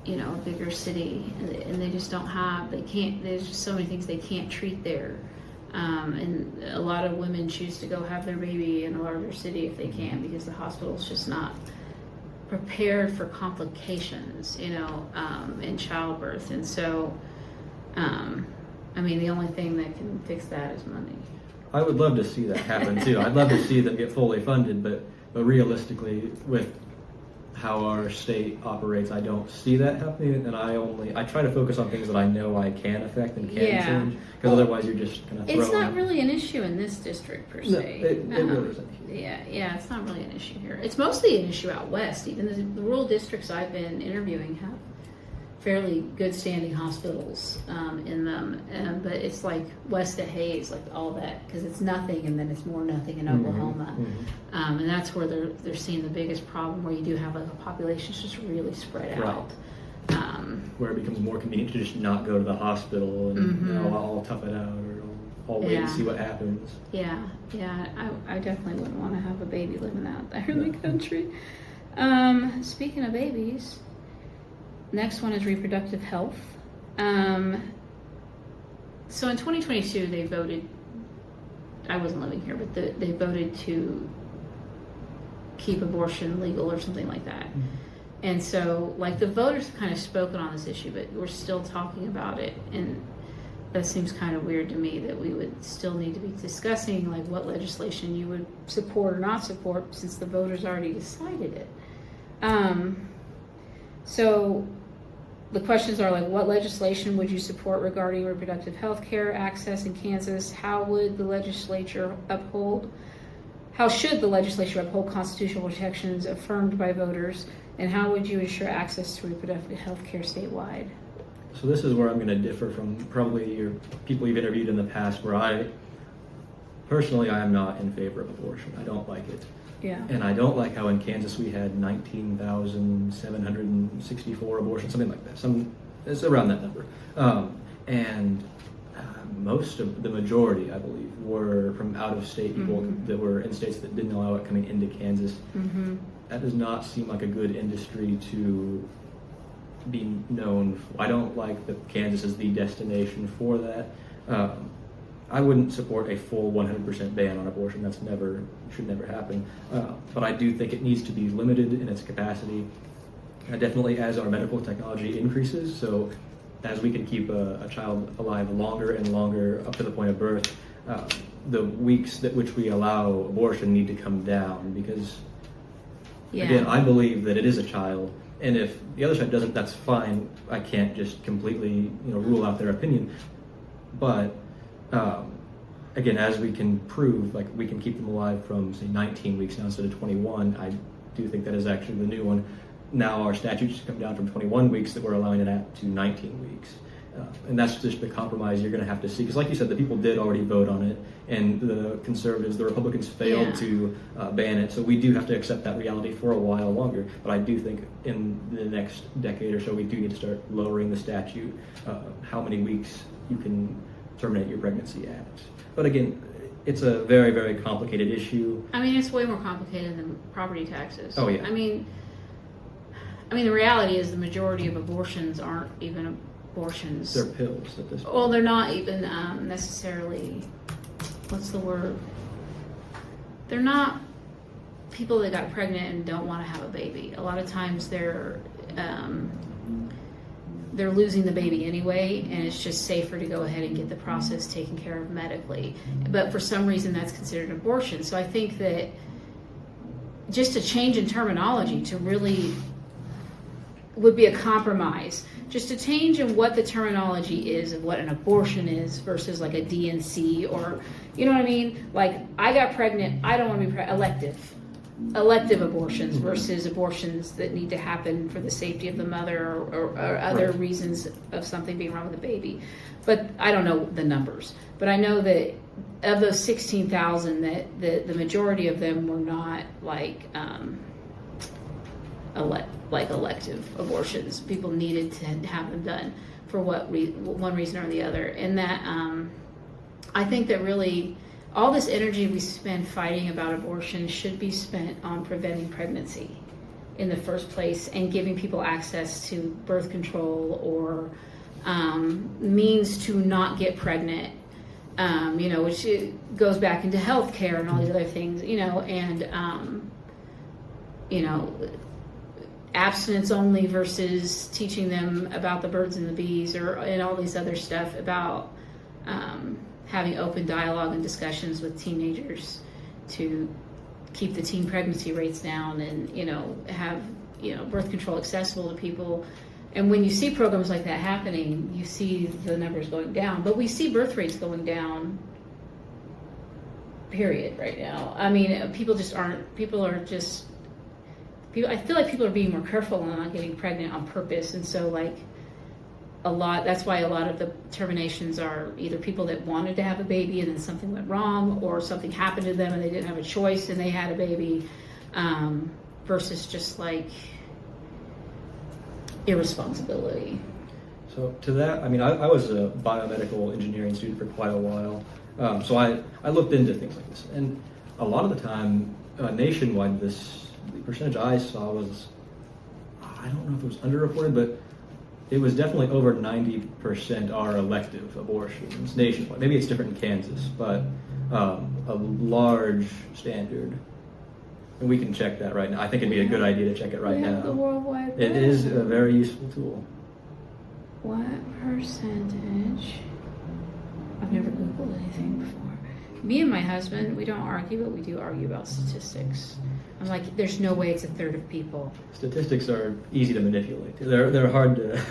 a bigger city, and they just don't have, there's just so many things they can't treat there. And a lot of women choose to go have their baby in a larger city if they can, because the hospital's just not prepared for complications, in childbirth. And so, the only thing that can fix that is money. I would love to see that happen too. I'd love to see them get fully funded, but realistically, with how our state operates, I don't see that happening, and I try to focus on things that I know I can affect and can change, because otherwise you're just kind of throwing. It's not really an issue in this district per se. No, it really isn't. Yeah, it's not really an issue here. It's mostly an issue out west. Even the rural districts I've been interviewing have fairly good standing hospitals in them, but it's like west of Hayes, like all that, because it's nothing and then it's more nothing in Oklahoma. And that's where they're seeing the biggest problem, where you do have like a population that's just really spread out. Where it becomes more convenient to just not go to the hospital and I'll tough it out, or I'll wait and see what happens. Yeah, I definitely wouldn't want to have a baby living out there in the country. Speaking of babies, next one is reproductive health. So in 2022, they voted, I wasn't living here, but they voted to keep abortion legal or something like that. And so, like, the voters have kind of spoken on this issue, but we're still talking about it. And that seems kind of weird to me, that we would still need to be discussing, like, what legislation you would support or not support, since the voters already decided it. So the questions are, like, what legislation would you support regarding reproductive health care access in Kansas? How should the legislature uphold constitutional protections affirmed by voters? And how would you ensure access to reproductive health care statewide? So this is where I'm going to differ from probably your people you've interviewed in the past, where I am not in favor of abortion. I don't like it. Yeah. And I don't like how in Kansas we had 19,764 abortions, something like that. It's around that number. Most of the majority, I believe, were from out-of-state people that were in states that didn't allow it coming into Kansas. That does not seem like a good industry to be known for. I don't like that Kansas is the destination for that. I wouldn't support a full 100% ban on abortion. Should never happen. But I do think it needs to be limited in its capacity. Definitely as our medical technology increases, so as we can keep a child alive longer and longer up to the point of birth, the weeks that which we allow abortion need to come down, because again, I believe that it is a child, and if the other side doesn't, that's fine. I can't just completely rule out their opinion, but again, as we can prove, like, we can keep them alive from, say, 19 weeks now instead of 21, I do think that is actually the new one. Now our statutes come down from 21 weeks that we're allowing it at to 19 weeks. And that's just the compromise you're going to have to see. Because like you said, the people did already vote on it, and the conservatives, the Republicans failed to ban it. So we do have to accept that reality for a while longer. But I do think in the next decade or so, we do need to start lowering the statute, how many weeks you can terminate your pregnancy at. But again, it's a very, very complicated issue. It's way more complicated than property taxes. Oh, yeah. The reality is the majority of abortions aren't even abortions. They're pills at this point. Well, they're not even necessarily, what's the word? They're not people that got pregnant and don't want to have a baby. A lot of times they're losing the baby anyway, and it's just safer to go ahead and get the process taken care of medically. But for some reason, that's considered abortion. So I think that just a change in terminology to really would be a compromise. Just a change in what the terminology is of what an abortion is versus like a DNC, or, you know what I mean? Like, I got pregnant, I don't want to be elective abortions versus abortions that need to happen for the safety of the mother or other reasons of something being wrong with the baby. But I don't know the numbers. But I know that of those 16,000, that the majority of them were not like elective abortions. People needed to have them done for one reason or the other. And that I think that really all this energy we spend fighting about abortion should be spent on preventing pregnancy in the first place, and giving people access to birth control or means to not get pregnant, which it goes back into healthcare and all these other things, and abstinence only versus teaching them about the birds and the bees, and all these other stuff about having open dialogue and discussions with teenagers to keep the teen pregnancy rates down, and have birth control accessible to people. And when you see programs like that happening, you see the numbers going down. But we see birth rates going down, period, right now. I mean, people are just, I feel like people are being more careful on not getting pregnant on purpose. And so that's why a lot of the terminations are either people that wanted to have a baby and then something went wrong, or something happened to them and they didn't have a choice and they had a baby, versus just irresponsibility. So to that, I mean, I was a biomedical engineering student for quite a while, so I looked into things like this, and a lot of the time, nationwide, the percentage I saw was, I don't know if it was underreported, but it was definitely over 90% are elective abortions nationwide. Maybe it's different in Kansas, but a large standard. And we can check that right now. I think it'd be a good idea to check it right now. The World Wide Web. It is a very useful tool. What percentage? I've never Googled anything before. Me and my husband, we don't argue, but we do argue about statistics. I'm like, there's no way it's a third of people. Statistics are easy to manipulate. They're hard to.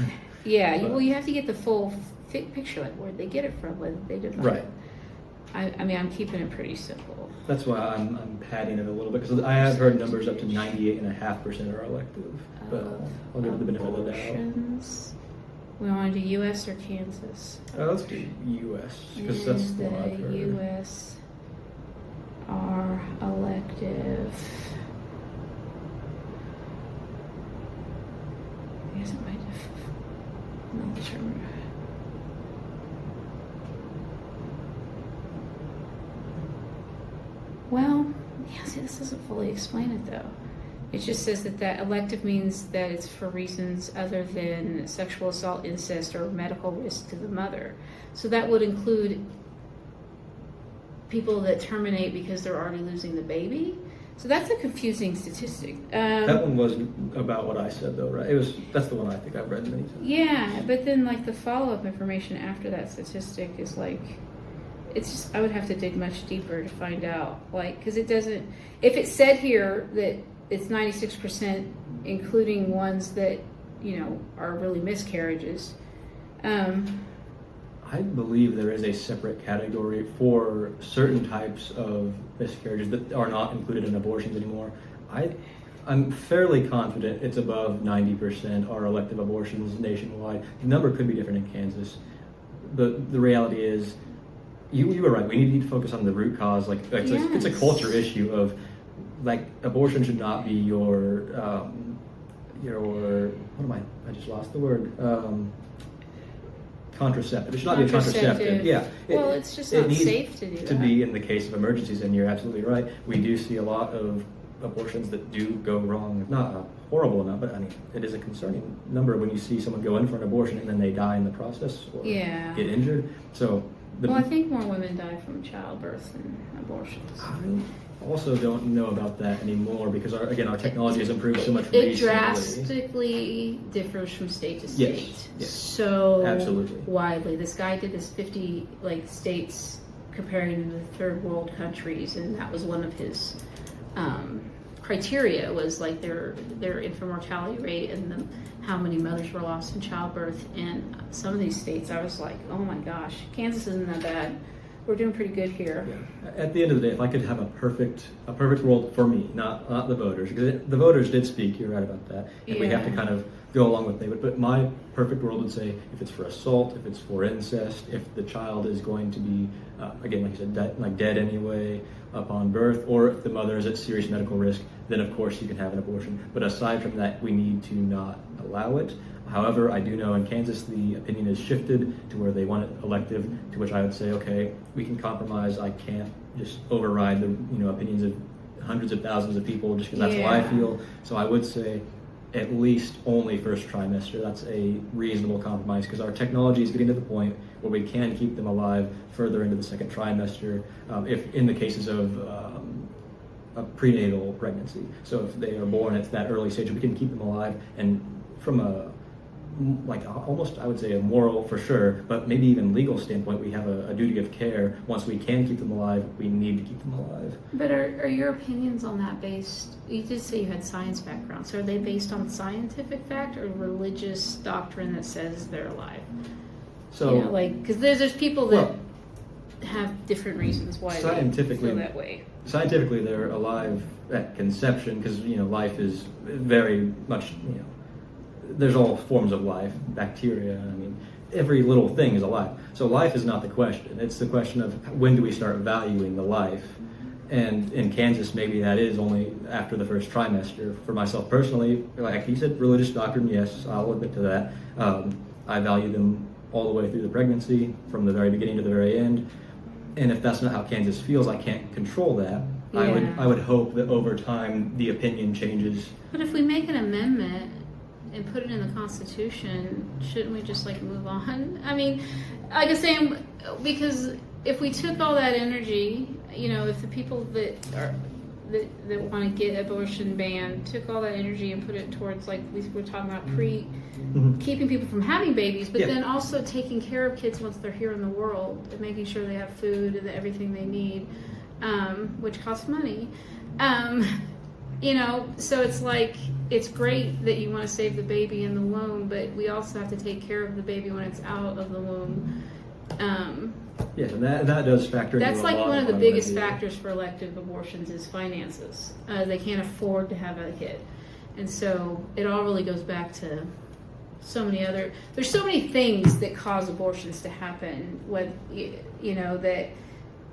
Yeah, well, you have to get the full picture, like where they get it from, whether they did. Right. I mean, I'm keeping it pretty simple. That's why I'm padding it a little bit, because I have heard numbers up to 98.5% are elective. But I'll give it the benefit of the doubt. We want to do U.S. or Kansas? Let's do U.S. because that's the one I've heard. U.S. are elective. I guess it might have not determined. Well, yeah, see, this doesn't fully explain it though. It just says that elective means that it's for reasons other than sexual assault, incest, or medical risk to the mother. So that would include people that terminate because they're already losing the baby. So that's a confusing statistic. That one was about what I said though, right? That's the one I think I've read many times. Yeah, but then the follow-up information after that statistic is it's just, I would have to dig much deeper to find out, because it doesn't, if it said here that it's 96%, including ones that, are really miscarriages. I believe there is a separate category for certain types of miscarriages that are not included in abortions anymore. I'm fairly confident it's above 90% are elective abortions nationwide. The number could be different in Kansas. The reality is, you were right. We need to focus on the root cause. It's a culture issue of abortion should not be your what am I just lost the word. Contraceptive. It should not be a contraceptive. Yeah. It's just not safe to do that. To be in the case of emergencies, and you're absolutely right. We do see a lot of abortions that do go wrong. Not a horrible amount, but I mean, it is a concerning number when you see someone go in for an abortion and then they die in the process or get injured. So. I think more women die from childbirth than abortions. I also don't know about that anymore because our technology has improved so much recently. It drastically differs from state to state. Yes. So absolutely. Widely. This guy did this 50 states comparing the third world countries, and that was one of his criteria was their infant mortality rate and how many mothers were lost in childbirth. And some of these states, I was like, oh my gosh, Kansas isn't that bad. We're doing pretty good here. Yeah. At the end of the day, if I could have a perfect world for me, not the voters, because the voters did speak. You're right about that, and we have to kind of go along with it. But my perfect world would say, if it's for assault, if it's for incest, if the child is going to be, again, like you said, dead anyway upon birth, or if the mother is at serious medical risk, then of course you can have an abortion. But aside from that, we need to not allow it. However, I do know in Kansas the opinion has shifted to where they want it elective, to which I would say, okay, we can compromise. I can't just override the opinions of hundreds of thousands of people just because that's how I Yeah. feel. So I would say at least only first trimester. That's a reasonable compromise because our technology is getting to the point where we can keep them alive further into the second trimester, if in the cases of a prenatal pregnancy. So if they are born at that early stage, we can keep them alive. And from a almost, I would say, a moral for sure, but maybe even legal standpoint, we have a duty of care. Once we can keep them alive, we need to keep them alive. But are your opinions on that based? You did say you had science background, so are they based on scientific fact or religious doctrine that says they're alive? So, you know, like, because there's people that have different reasons why they scientifically, feel that way. Scientifically, they're alive at conception because life is very much there's all forms of life, bacteria. I mean, every little thing is alive. So life is not the question. It's the question of when do we start valuing the life. And in Kansas, maybe that is only after the first trimester. For myself personally, like you said, religious doctrine, yes, I'll admit to that. I value them all the way through the pregnancy, from the very beginning to the very end. And if that's not how Kansas feels, I can't control that. Yeah. I would hope that over time the opinion changes. But if we make an amendment and put it in the Constitution, shouldn't we just move on? I mean, like I'm saying, because if we took all that energy, if the people that want to get abortion banned took all that energy and put it towards, like we were talking about, keeping people from having babies, but then also taking care of kids once they're here in the world and making sure they have food and everything they need, which costs money. So it's like, it's great that you want to save the baby in the womb, but we also have to take care of the baby when it's out of the womb. Yes, and that does factor into That's a like lot one of the what biggest I do. factors for elective abortions is finances. They can't afford to have a kid. And so it all really goes back to there's so many things that cause abortions to happen, that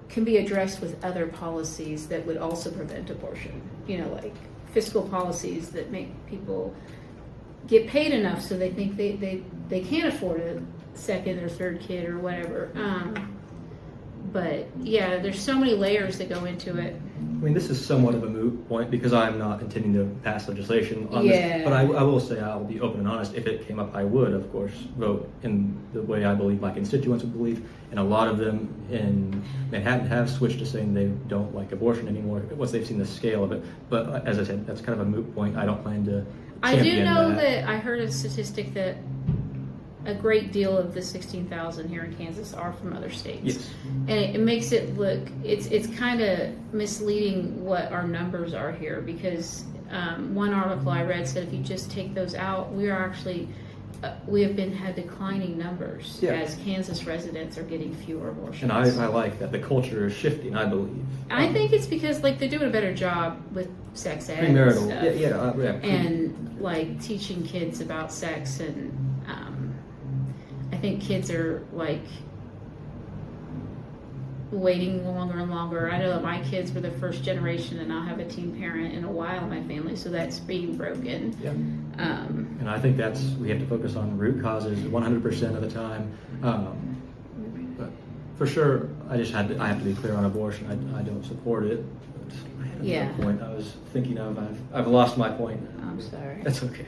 can be addressed with other policies that would also prevent abortion. Like fiscal policies that make people get paid enough so they think they can't afford a second or third kid or whatever. But yeah, there's so many layers that go into it. I mean, this is somewhat of a moot point because I'm not intending to pass legislation on Yeah. this. But I will say, I'll be open and honest. If it came up, I would, of course, vote in the way I believe my constituents would believe. And a lot of them in Manhattan have switched to saying they don't like abortion anymore once they've seen the scale of it. But as I said, that's kind of a moot point. I don't plan to I do champion know that. that I heard a statistic that a great deal of the 16,000 here in Kansas are from other states. Yes. And it makes it look, it's kind of misleading what our numbers are here, because one article I read said if you just take those out, we are actually, we have had declining numbers as Kansas residents are getting fewer abortions. And I like that. The culture is shifting, I believe. I think it's because they're doing a better job with sex ed Premarital. and stuff. Yeah. And teaching kids about sex, and I think kids are waiting longer and longer. I know that my kids were the first generation, and I'll have a teen parent in a while in my family, so that's being broken. Yeah. And I think we have to focus on root causes 100% of the time. But for sure, I have to be clear on abortion. I don't support it. I had another point I was thinking of. I've lost my point. I'm sorry. That's okay.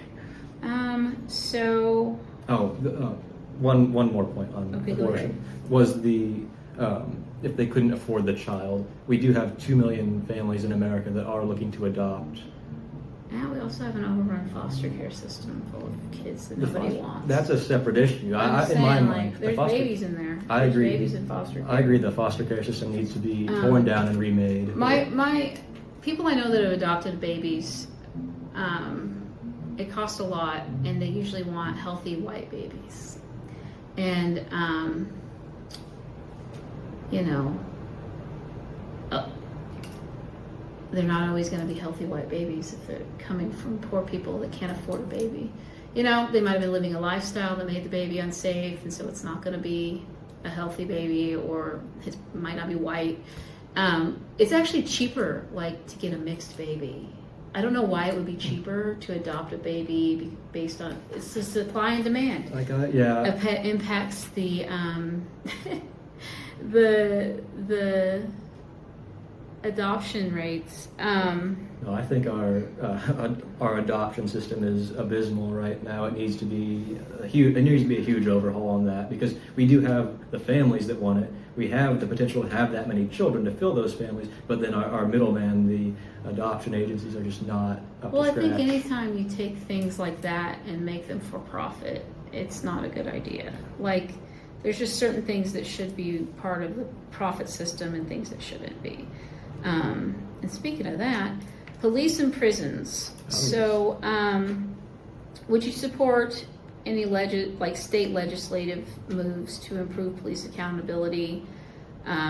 So. One more point on Okay, go ahead. abortion was if they couldn't afford the child. We do have 2 million families in America that are looking to adopt. And we also have an overrun foster care system full of kids that nobody wants. That's a separate issue. I'm saying, in my mind, there's babies in there. I agree. There's babies in foster care. I agree. The foster care system needs to be torn down and remade. My people I know that have adopted babies, it costs a lot, and they usually want healthy white babies. And they're not always going to be healthy white babies if they're coming from poor people that can't afford a baby. They might have been living a lifestyle that made the baby unsafe, and so it's not going to be a healthy baby, or it might not be white. It's actually cheaper, to get a mixed baby. I don't know why it would be cheaper to adopt a baby based on it's the supply and demand. It impacts the adoption rates, No, I think our adoption system is abysmal right now. It needs to be a huge overhaul on that, because we do have the families that want it. We have the potential to have that many children to fill those families, but then our middleman, the adoption agencies, are just not up well, to I scratch. think anytime you take things like that and make them for profit, it's not a good idea. Like, there's just certain things that should be part of the profit system and things that shouldn't be. And speaking of that, police and prisons. Oh, yes. So, would you support any state legislative moves to improve police accountability,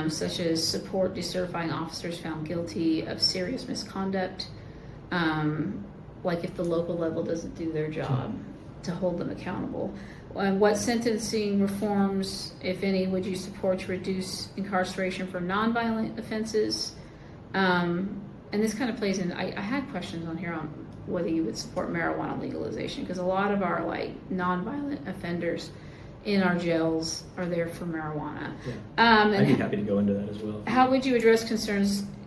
such as support decertifying officers found guilty of serious misconduct, like if the local level doesn't do their job, to hold them accountable? And what sentencing reforms, if any, would you support to reduce incarceration for nonviolent offenses? And this kind of plays in, I had questions on here on whether you would support marijuana legalization, because a lot of our nonviolent offenders in our jails are there for marijuana. Yeah. And I'd be happy to go into that as well. how would you address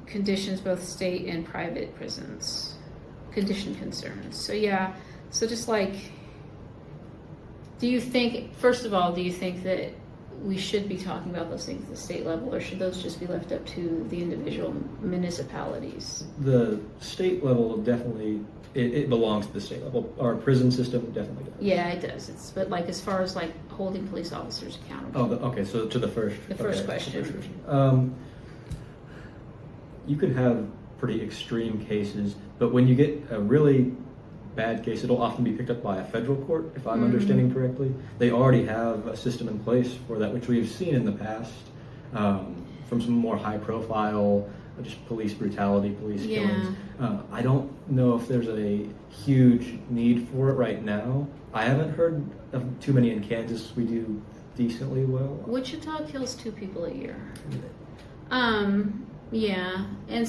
conditions, both state and private prisons? Condition concerns. So yeah, so just do you think, first of all, do you think that we should be talking about those things at the state level, or should those just be left up to the individual municipalities? The state level definitely, it belongs to the state level. Our prison system definitely does. Yeah, it does. But as far as holding police officers accountable. Oh, okay. So to the first question. You could have pretty extreme cases, but when you get a really bad case, it'll often be picked up by a federal court, if I'm understanding correctly. They already have a system in place for that, which we've seen in the past, from some more high-profile, just police brutality, police killings. I don't know if there's a huge need for it right now. I haven't heard of too many in Kansas. We do decently well. Wichita kills 2 people a year. Yeah, and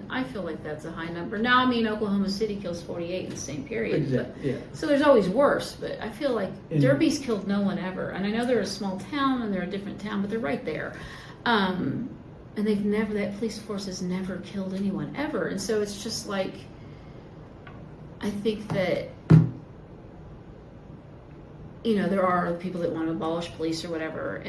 I feel like that's a high number. Now, I mean, Oklahoma City kills 48 in the same period. Exactly. Yeah. So there's always worse, but I feel like Derby's killed no one ever. And I know they're a small town and they're a different town, but they're right there. And that police force has never killed anyone ever. And so it's just I think that, there are people that want to abolish police or whatever,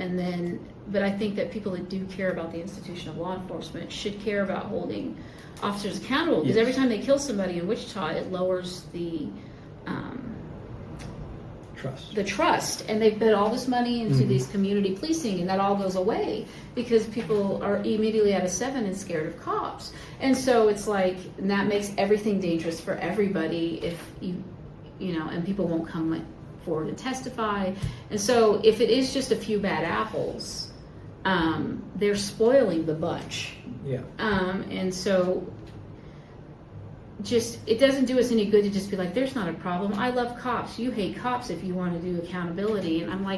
but I think that people that do care about the institution of law enforcement should care about holding officers accountable, because every time they kill somebody in Wichita, it lowers the trust, and they've put all this money into these community policing, and that all goes away because people are immediately out of 7 and scared of cops. And so it's and that makes everything dangerous for everybody if and people won't come forward and testify. And so if it is just a few bad apples, they're spoiling the bunch. Yeah. And so it doesn't do us any good to just be there's not a problem. I love cops. You hate cops if you want to do accountability. And I'm I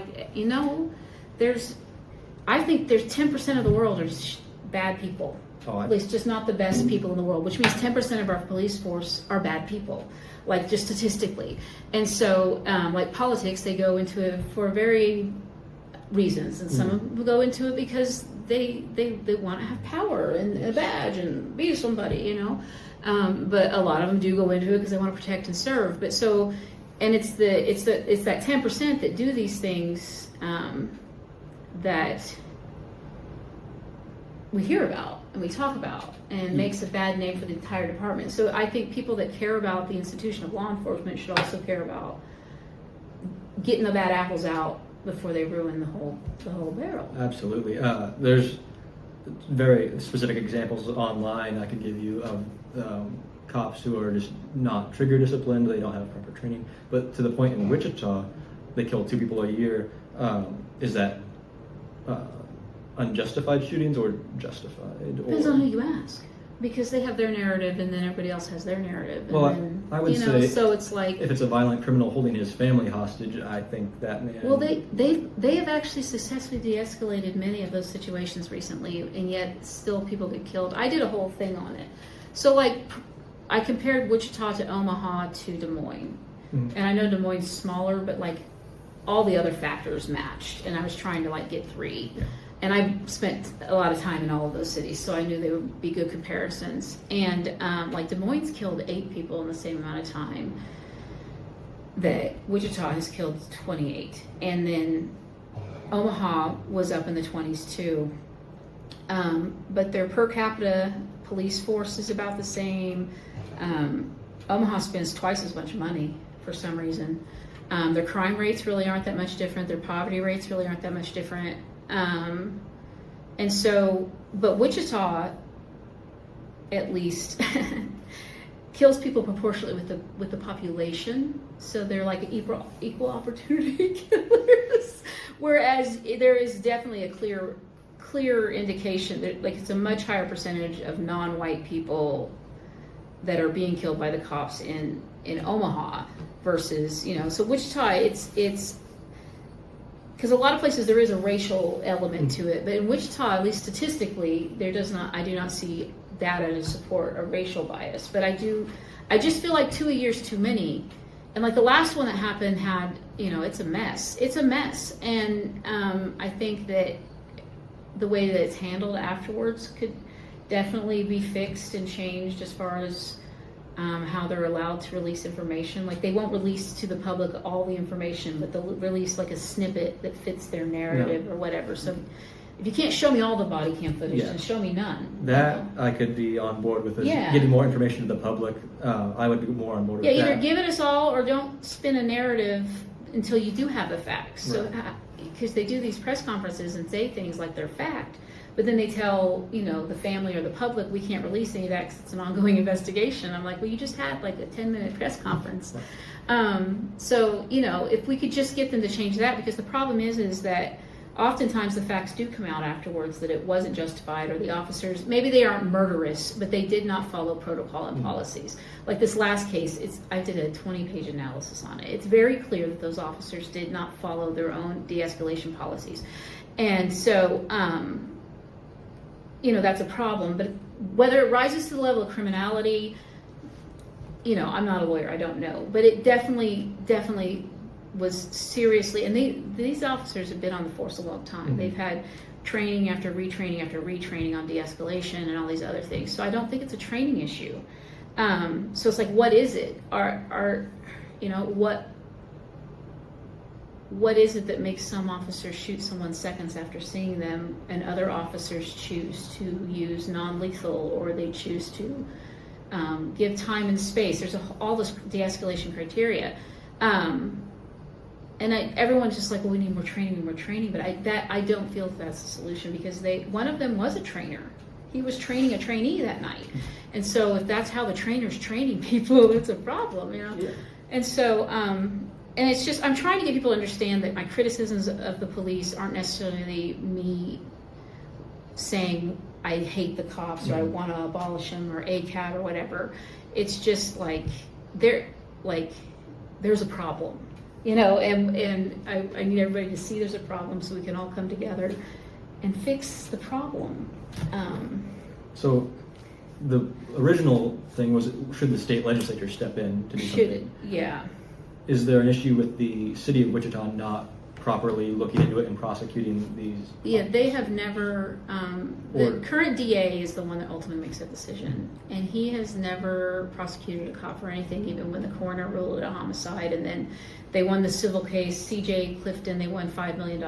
think there's 10% of the world are bad people. At least just not the best people in the world, which means 10% of our police force are bad people, just statistically. And so, politics, they go into it for very reasons, and some of them go into it because they want to have power and a badge and be somebody, But a lot of them do go into it because they want to protect and serve. But so, and it's that 10% that do these things that we hear about and we talk about, and makes a bad name for the entire department. So I think people that care about the institution of law enforcement should also care about getting the bad apples out before they ruin the whole barrel. Absolutely. There's very specific examples online I could give you of cops who are just not trigger disciplined. They don't have proper training. But to the point in Wichita, they kill 2 people a year. Is that unjustified shootings or justified? Depends on who you ask, because they have their narrative and then everybody else has their narrative. And well, then, I would say, so it's if it's a violent criminal holding his family hostage, I think that man. Well, they have actually successfully de-escalated many of those situations recently, and yet still people get killed. I did a whole thing on it. So I compared Wichita to Omaha to Des Moines, and I know Des Moines is smaller, but all the other factors matched, and I was trying to get 3. and I spent a lot of time in all of those cities, so I knew they would be good comparisons. And like Des Moines killed 8 people in the same amount of time that Wichita has killed 28. And then Omaha was up in the 20s too. But their per capita police force is about the same. Omaha spends twice as much money for some reason. Their crime rates really aren't that much different. Their poverty rates really aren't that much different. And so, but Wichita, at least, kills people proportionately with the population. So they're like equal opportunity killers. Whereas there is definitely a clear indication that like it's a much higher percentage of non-white people that are being killed by the cops in Omaha versus, so Wichita, it's because a lot of places there is a racial element to it, but in Wichita, at least statistically, I do not see data to support a racial bias. But I just feel like 2 a year is too many. And like the last one that happened had, it's a mess. It's a mess. And I think that the way that it's handled afterwards could definitely be fixed and changed as far as how they're allowed to release information. Like they won't release to the public all the information, but they'll release like a snippet that fits their narrative or whatever. So if you can't show me all the body cam footage, then show me none. That I could be on board with, giving more information to the public. I would be more on board with that. Yeah, either give it us all or don't spin a narrative until you do have the facts. So, because they do these press conferences and say things like they're fact, but then they tell, the family or the public, we can't release any of that because it's an ongoing investigation. I'm like, well, you just had like a 10-minute press conference. So, if we could just get them to change that, because the problem is that oftentimes the facts do come out afterwards that it wasn't justified, or the officers, maybe they aren't murderous, but they did not follow protocol and policies. Like this last case, I did a 20-page analysis on it. It's very clear that those officers did not follow their own de-escalation policies. And so, that's a problem. But whether it rises to the level of criminality, I'm not a lawyer, I don't know. But it definitely was seriously, and these officers have been on the force a long time. They've had training after retraining after retraining on de-escalation and all these other things. So I don't think it's a training issue. So it's like, what is it? What is it that makes some officers shoot someone seconds after seeing them, and other officers choose to use non-lethal, or they choose to give time and space? There's all this de-escalation criteria. And everyone's just like, well, we need more training. But I don't feel that's the solution, because one of them was a trainer. He was training a trainee that night. And so if that's how the trainer's training people, it's a problem, Yeah. And so, and it's just, I'm trying to get people to understand that my criticisms of the police aren't necessarily me saying I hate the cops or I want to abolish them or ACAB or whatever. It's just like, there's a problem. And I need everybody to see there's a problem so we can all come together and fix the problem. So the original thing was, should the state legislature step in to do something? Yeah. Is there an issue with the city of Wichita not properly looking into it and prosecuting these? Yeah, they have never, the current DA is the one that ultimately makes that decision. And he has never prosecuted a cop for anything, even when the coroner ruled it a homicide. And then they won the civil case, CJ Clifton, they won $5 million.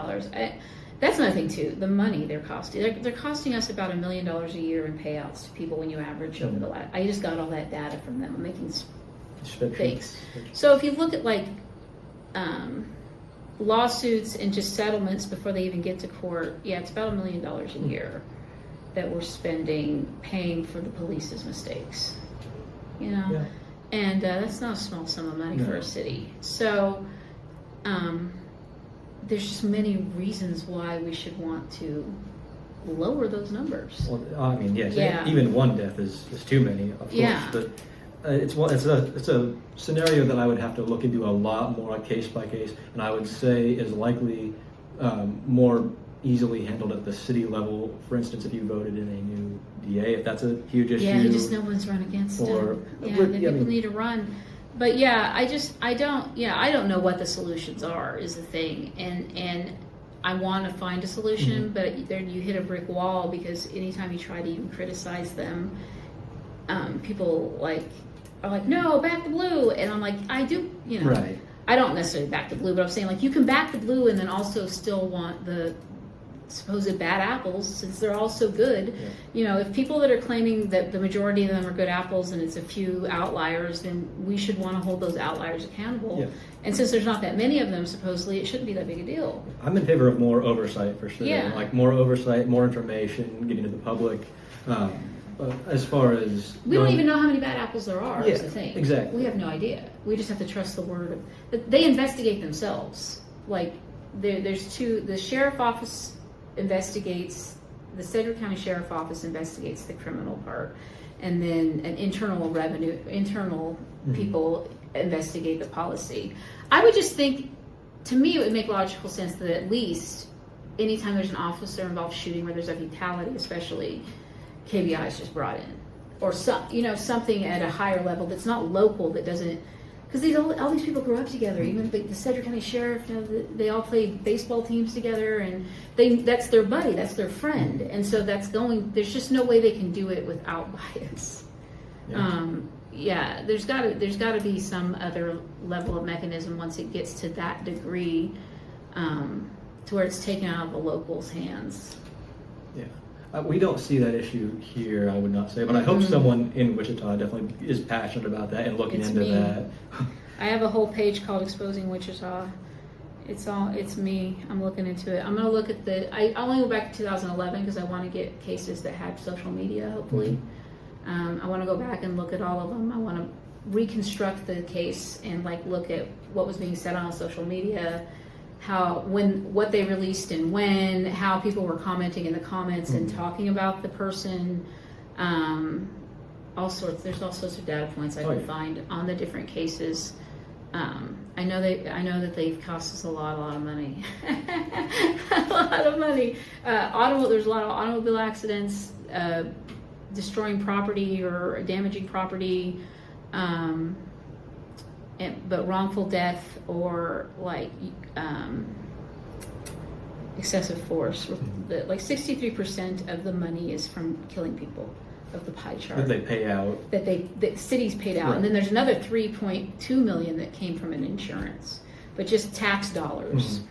That's another thing too, the money they're costing. They're costing us about $1 million a year in payouts to people when you average over the last. I just got all that data from them. I'm making things. So if you look at lawsuits and just settlements before they even get to court, it's about $1 million a year that we're spending paying for the police's mistakes. And that's not a small sum of money for a city. So there's just many reasons why we should want to lower those numbers. Well, I mean, even one death is too many, of course. But it's a scenario that I would have to look into a lot more, case by case, and I would say is likely more easily handled at the city level. For instance, if you voted in a new DA, if that's a huge issue. Yeah, just no one's run against him. People need to run. But I don't know what the solutions are, is the thing. And I want to find a solution, but then you hit a brick wall because anytime you try to even criticize them, people are like, no, back the blue, and I'm like, I do, Right. I don't necessarily back the blue, but I'm saying like you can back the blue and then also still want the supposed bad apples since they're all so good. Yeah. If people that are claiming that the majority of them are good apples and it's a few outliers, then we should want to hold those outliers accountable. Yeah. And since there's not that many of them, supposedly, it shouldn't be that big a deal. I'm in favor of more oversight for sure. Yeah. Like more oversight, more information, getting to the public. But as far as We don't even know how many bad apples there are, is Yeah, the thing. exactly. We have no idea. We just have to trust the word of. They investigate themselves. Like, there's two. The sheriff office investigates. The Sedgwick County Sheriff Office investigates the criminal part, and then an internal people investigate the policy. I would just think, to me, it would make logical sense that at least anytime there's an officer involved shooting where there's a fatality, especially, KBI is just brought in, or something at a higher level that's not local, that doesn't, because all these people grew up together. Even the Sedgwick County Sheriff, they all played baseball teams together, and that's their buddy, that's their friend, and so there's just no way they can do it without bias. There's got to be some other level of mechanism once it gets to that degree, to where it's taken out of the locals' hands. Yeah. We don't see that issue here, I would not say, but I hope someone in Wichita definitely is passionate about that and looking It's into me. that. I have a whole page called Exposing Wichita. It's me. I'm looking into it. I'm going to look at I only go back to 2011 because I want to get cases that had social media, hopefully. I want to go back and look at all of them. I want to reconstruct the case and look at what was being said on social media, what they released and when, how people were commenting in the comments and talking about the person. There's all sorts of data points I can find on the different cases. I know that they've cost us a lot of money. A lot of money. There's a lot of automobile accidents, destroying property or damaging property, but wrongful death or excessive force. 63% of the money is from killing people, of the pie chart That they pay out. that cities paid out. Right. And then there's another 3.2 million that came from an insurance, but just tax dollars.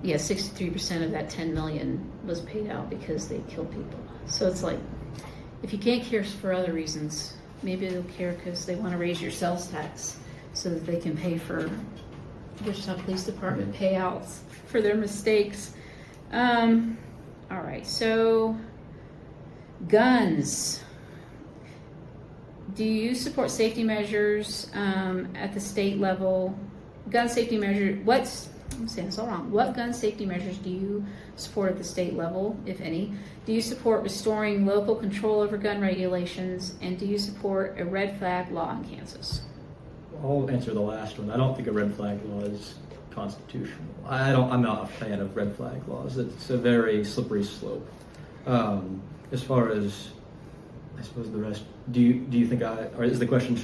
63% of that 10 million was paid out because they killed people. So it's like, if you can't care for other reasons, maybe they'll care because they want to raise your sales tax so that they can pay for Wichita Police Department payouts for their mistakes. All right, so guns. Do you support safety measures at the state level? Gun safety measure. I'm saying this all wrong. What gun safety measures do you support at the state level, if any? Do you support restoring local control over gun regulations? And do you support a red flag law in Kansas? I'll answer the last one. I don't think a red flag law is constitutional. I'm not a fan of red flag laws. It's a very slippery slope. As far as, I suppose, the rest, do you think or is the question,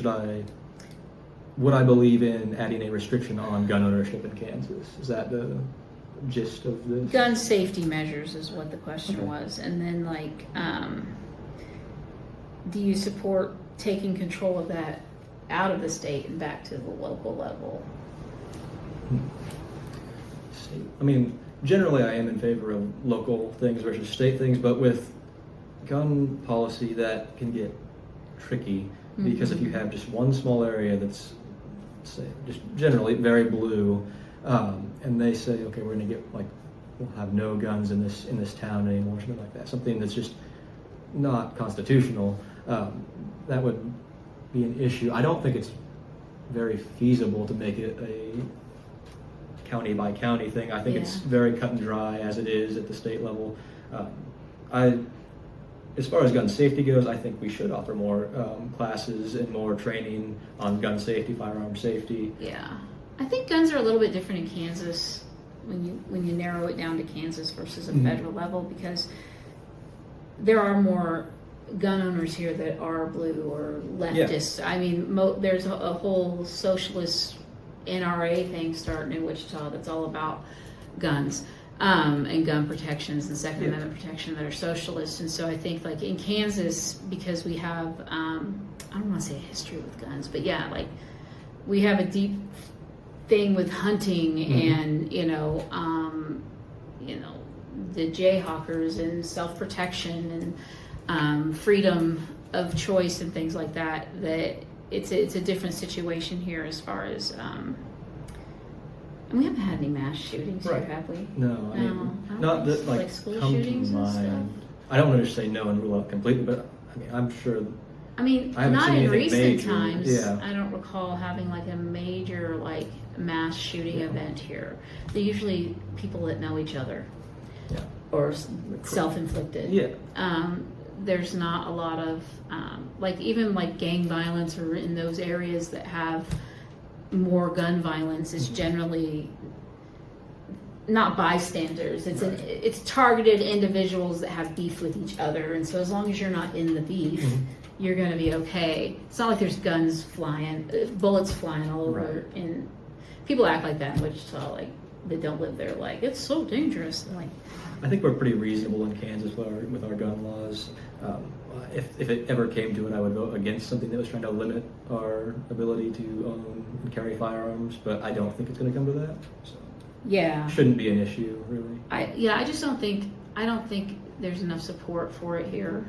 would I believe in adding a restriction on gun ownership in Kansas? Is that the gist of this? Gun safety measures is what the question was. And then do you support taking control of that out of the state and back to the local level? I mean, generally I am in favor of local things versus state things, but with gun policy that can get tricky because if you have just one small area that's, say, just generally very blue, and they say, okay, we're going to get we'll have no guns in this town anymore, something like that, something that's just not constitutional, that would be an issue. I don't think it's very feasible to make it a county by county thing. I think it's very cut and dry as it is at the state level. As far as gun safety goes, I think we should offer more classes and more training on gun safety, firearm safety. Yeah, I think guns are a little bit different in Kansas when you narrow it down to Kansas versus a federal level, because there are more gun owners here that are blue or leftists. I mean, there's a whole socialist NRA thing starting in Wichita that's all about guns and gun protections and Second Amendment protection that are socialist. And so I think like in Kansas, because we have, I don't want to say a history with guns, but yeah, like we have a deep thing with hunting and, you know, the Jayhawkers and self-protection and freedom of choice and things like that, that it's a different situation here as far as, and we haven't had any mass shootings here, have we? No, I mean, not that like school come to shootings and stuff. mind. I don't want to say no and rule out completely, but I mean, I'm sure. I mean, I haven't not seen in anything recent major. times. Yeah. I don't recall having like a major like mass shooting event here. They're usually people that know each other Yeah. or self-inflicted. Yeah. There's not a lot of like even like gang violence or in those areas that have more gun violence is generally not bystanders. It's targeted individuals that have beef with each other, and so as long as you're not in the beef, you're going to be okay. It's not like there's guns flying, bullets flying all over. Right. And people act like that in Wichita, like they don't live there. Like it's so dangerous. Like I think we're pretty reasonable in Kansas with our gun laws. If it ever came to it, I would vote against something that was trying to limit our ability to own and carry firearms, but I don't think it's going to come to that. So yeah, shouldn't be an issue, really. I just don't think there's enough support for it here.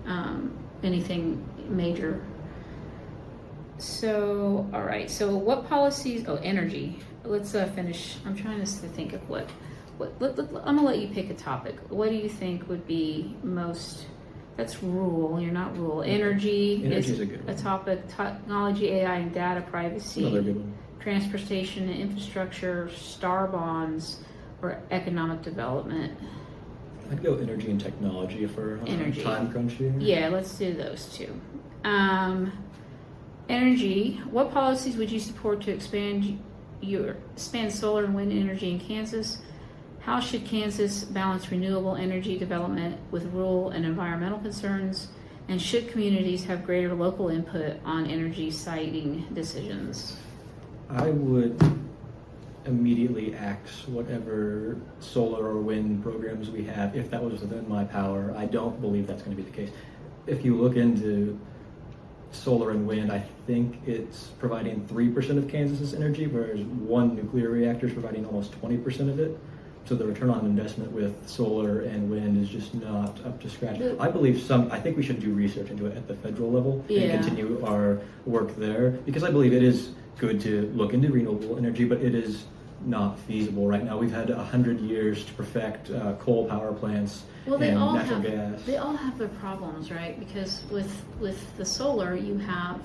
No. Anything major. So, all right. So, what policies? Oh, energy. Let's finish. I'm trying to think of what. I'm gonna let you pick a topic. What do you think would be most? That's rural. You're not rural. Energy is a good one. A topic. Technology, AI, and data privacy. Another good one. Transportation and infrastructure, star bonds, or economic development. I'd go energy and technology for Energy. time crunch here. Yeah, let's do those two. Energy. What policies would you support to expand solar and wind energy in Kansas? How should Kansas balance renewable energy development with rural and environmental concerns? And should communities have greater local input on energy siting decisions? I would immediately axe whatever solar or wind programs we have if that was within my power. I don't believe that's going to be the case. If you look into solar and wind, I think it's providing 3% of Kansas's energy, whereas one nuclear reactor is providing almost 20% of it. So the return on investment with solar and wind is just not up to scratch. I think we should do research into it at the federal level and continue our work there, because I believe it is good to look into renewable energy, but it is not feasible right now. We've had 100 years to perfect coal power plants and natural gas. They all have their problems, right? Because with the solar, you have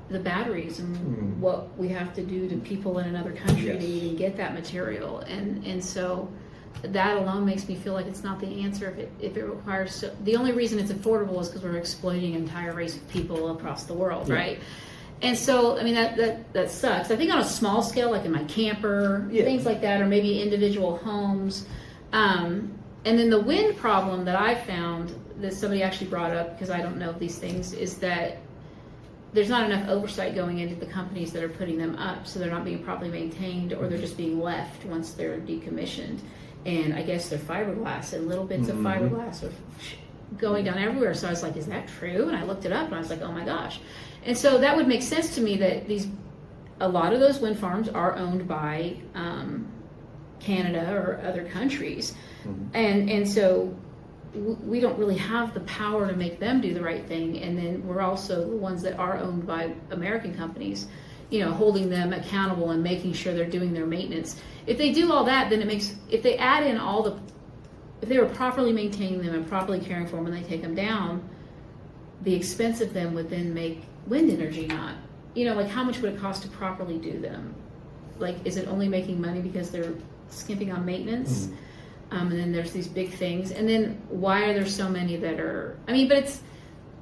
the batteries and what we have to do to people in another country to even get that material, and so that alone makes me feel like it's not the answer if it requires. The only reason it's affordable is because we're exploiting an entire race of people across the world, right? And so, I mean, that sucks. I think on a small scale, like in my camper, things like that, or maybe individual homes. And then the wind problem that I found that somebody actually brought up, because I don't know these things, is that there's not enough oversight going into the companies that are putting them up, so they're not being properly maintained, or they're just being left once they're decommissioned. And I guess they're fiberglass, and little bits of fiberglass are going down everywhere. So I was like, is that true? And I looked it up, and I was like, oh my gosh. And so that would make sense to me that a lot of those wind farms are owned by Canada or other countries. And so we don't really have the power to make them do the right thing. And then we're also the ones that are owned by American companies, holding them accountable and making sure they're doing their maintenance. If they do all that, then if they add in if they were properly maintaining them and properly caring for them when they take them down, the expense of them would then make wind energy not, like how much would it cost to properly do them? Like, is it only making money because they're skimping on maintenance? And then there's these big things. And then why are there so many that are, but it's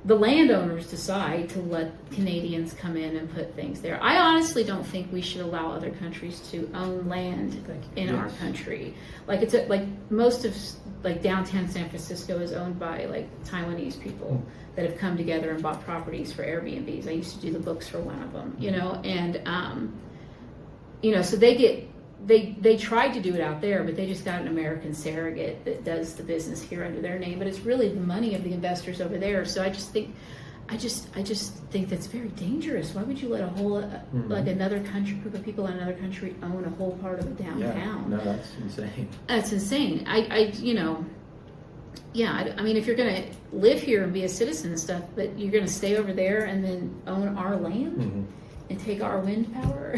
the landowners decide to let Canadians come in and put things there. I honestly don't think we should allow other countries to own land in our country. Like most of downtown San Francisco is owned by Taiwanese people that have come together and bought properties for Airbnbs. I used to do the books for one of them, and so they tried to do it out there, but they just got an American surrogate that does the business here under their name. But it's really the money of the investors over there. So I just think that's very dangerous. Why would you let a whole like another country, group of people in another country own a whole part of a downtown? Yeah, no, that's insane. That's insane. I mean, if you're going to live here and be a citizen and stuff, but you're going to stay over there and then own our land and take our wind power,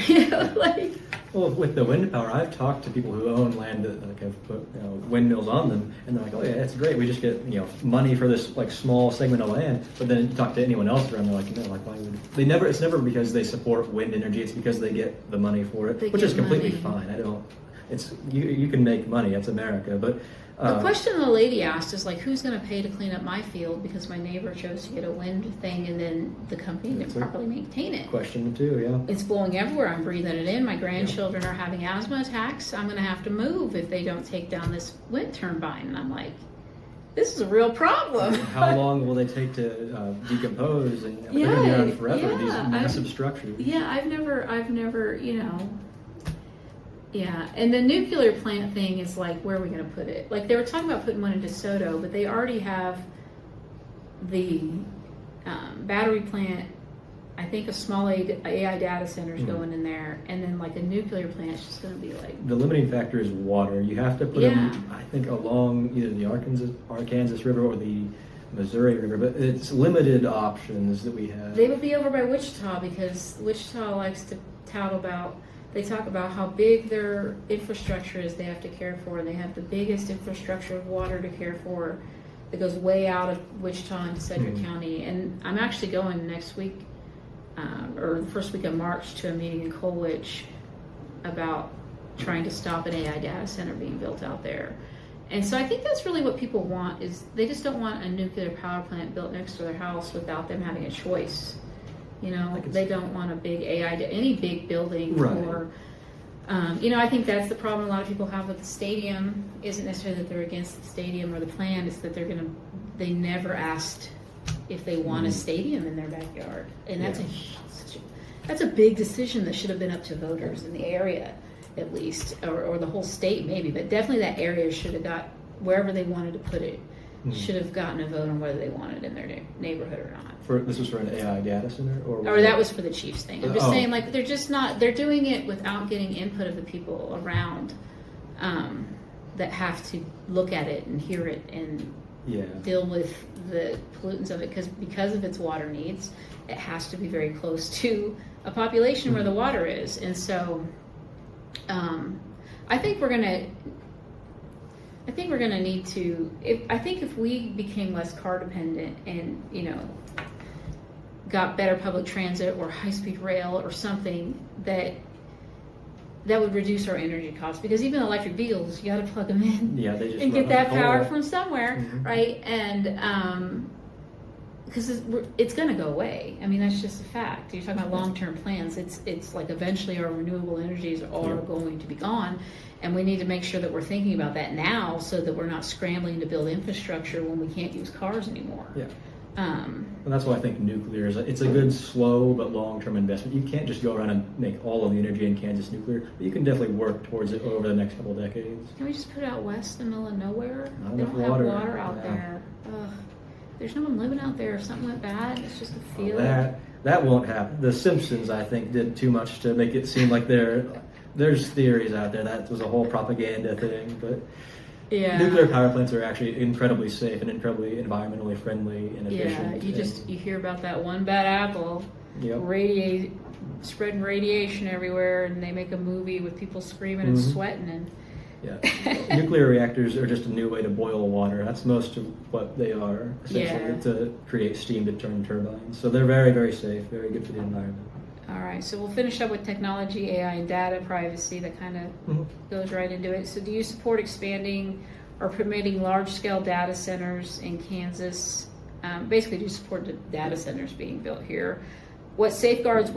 like. Well, with the wind power, I've talked to people who own land that like have put windmills on them, and they're like, "Oh yeah, it's great. We just get money for this like small segment of land." But then you talk to anyone else around, they're like, "No, like why would they never?" It's never because they support wind energy. It's because they get the money for it, which is completely fine. I don't. It's you can make money. It's America, but. The question the lady asked is like, who's going to pay to clean up my field because my neighbor chose to get a wind thing and then the company didn't properly maintain it? Question too, yeah. It's blowing everywhere. I'm breathing it in. My grandchildren are having asthma attacks. I'm going to have to move if they don't take down this wind turbine. And I'm like, this is a real problem. How long will they take to decompose? And they're going to be around forever. These massive structures. Yeah, I've never. Yeah, and the nuclear plant thing is like, where are we going to put it? Like they were talking about putting one in DeSoto, but they already have the battery plant. I think a small AI data center is going in there, and then like a nuclear plant is just going to be like. The limiting factor is water. You have to put them, I think, along either the Arkansas River or the Missouri River, but it's limited options that we have. They would be over by Wichita because Wichita likes to tout about. They talk about how big their infrastructure is they have to care for, and they have the biggest infrastructure of water to care for that goes way out of Wichita into Sedgwick County. And I'm actually going next week, or the first week of March, to a meeting in Colwich about trying to stop an AI data center being built out there. And so I think that's really what people want, is they just don't want a nuclear power plant built next to their house without them having a choice. They don't want a big any big building, right. Or, I think that's the problem a lot of people have with the stadium. Isn't necessarily that they're against the stadium or the plan, it's that they never asked if they want a stadium in their backyard. And that's a big decision that should have been up to voters in the area, at least, or the whole state maybe, but definitely that area should have got, wherever they wanted to put it, should have gotten a vote on whether they wanted it in their neighborhood or not. This was for an AI data center? Or that was for the Chiefs thing. I'm just saying, like, they're just not, they're doing it without getting input of the people around that have to look at it and hear it and deal with the pollutants of it, because of its water needs, it has to be very close to a population where the water is. And so I think we're going to need to, if we became less car dependent and, got better public transit or high-speed rail or something that would reduce our energy costs, because even electric vehicles, you got to plug them in and get that power from somewhere, right? And because it's going to go away. I mean, that's just a fact. You're talking about long-term plans. It's like eventually our renewable energies are going to be gone, and we need to make sure that we're thinking about that now, so that we're not scrambling to build infrastructure when we can't use cars anymore. Yeah. And that's why I think nuclear it's a good slow but long-term investment. You can't just go around and make all of the energy in Kansas nuclear, but you can definitely work towards it over the next couple of decades. Can we just put it out west in the middle of nowhere? Not they enough don't water. have water out there. Ugh. There's no one living out there. If something went bad, it's just a field. That won't happen. The Simpsons, I think, did too much to make it seem like there's theories out there. That was a whole propaganda thing, but nuclear power plants are actually incredibly safe and incredibly environmentally friendly and efficient. Yeah, you hear about that one bad apple spreading radiation everywhere, and they make a movie with people screaming and sweating. And nuclear reactors are just a new way to boil water. That's most of what they are, essentially, to create steam to turn turbines. So they're very, very safe, very good for the environment. All right, so we'll finish up with technology, AI, and data privacy. That kind of goes right into it. So do you support expanding or permitting large-scale data centers in Kansas? Basically, do you support the data centers being built here? What safeguards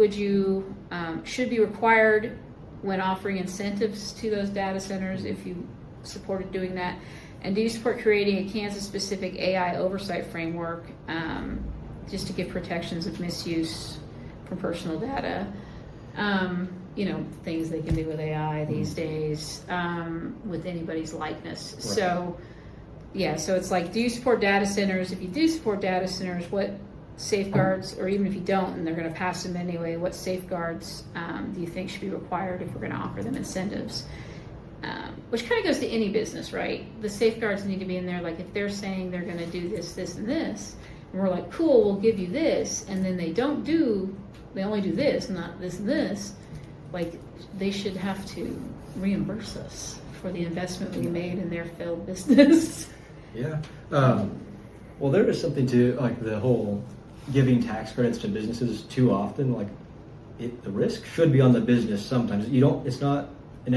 should be required when offering incentives to those data centers, if you supported doing that? And do you support creating a Kansas-specific AI oversight framework just to give protections of misuse from personal data? things they can do with AI these days, with anybody's likeness. Right. So, yeah, so it's like, do you support data centers? If you do support data centers, what safeguards, or even if you don't, and they're going to pass them anyway, what safeguards do you think should be required if we're going to offer them incentives? Which kind of goes to any business, right? The safeguards need to be in there. Like if they're saying they're going to do this, this, and this, and we're like, cool, we'll give you this, and then they only do this, not this and this, like they should have to reimburse us for the investment we made in their failed business. Yeah. Well, there is something to like the whole giving tax credits to businesses too often. Like the risk should be on the business sometimes. It's not an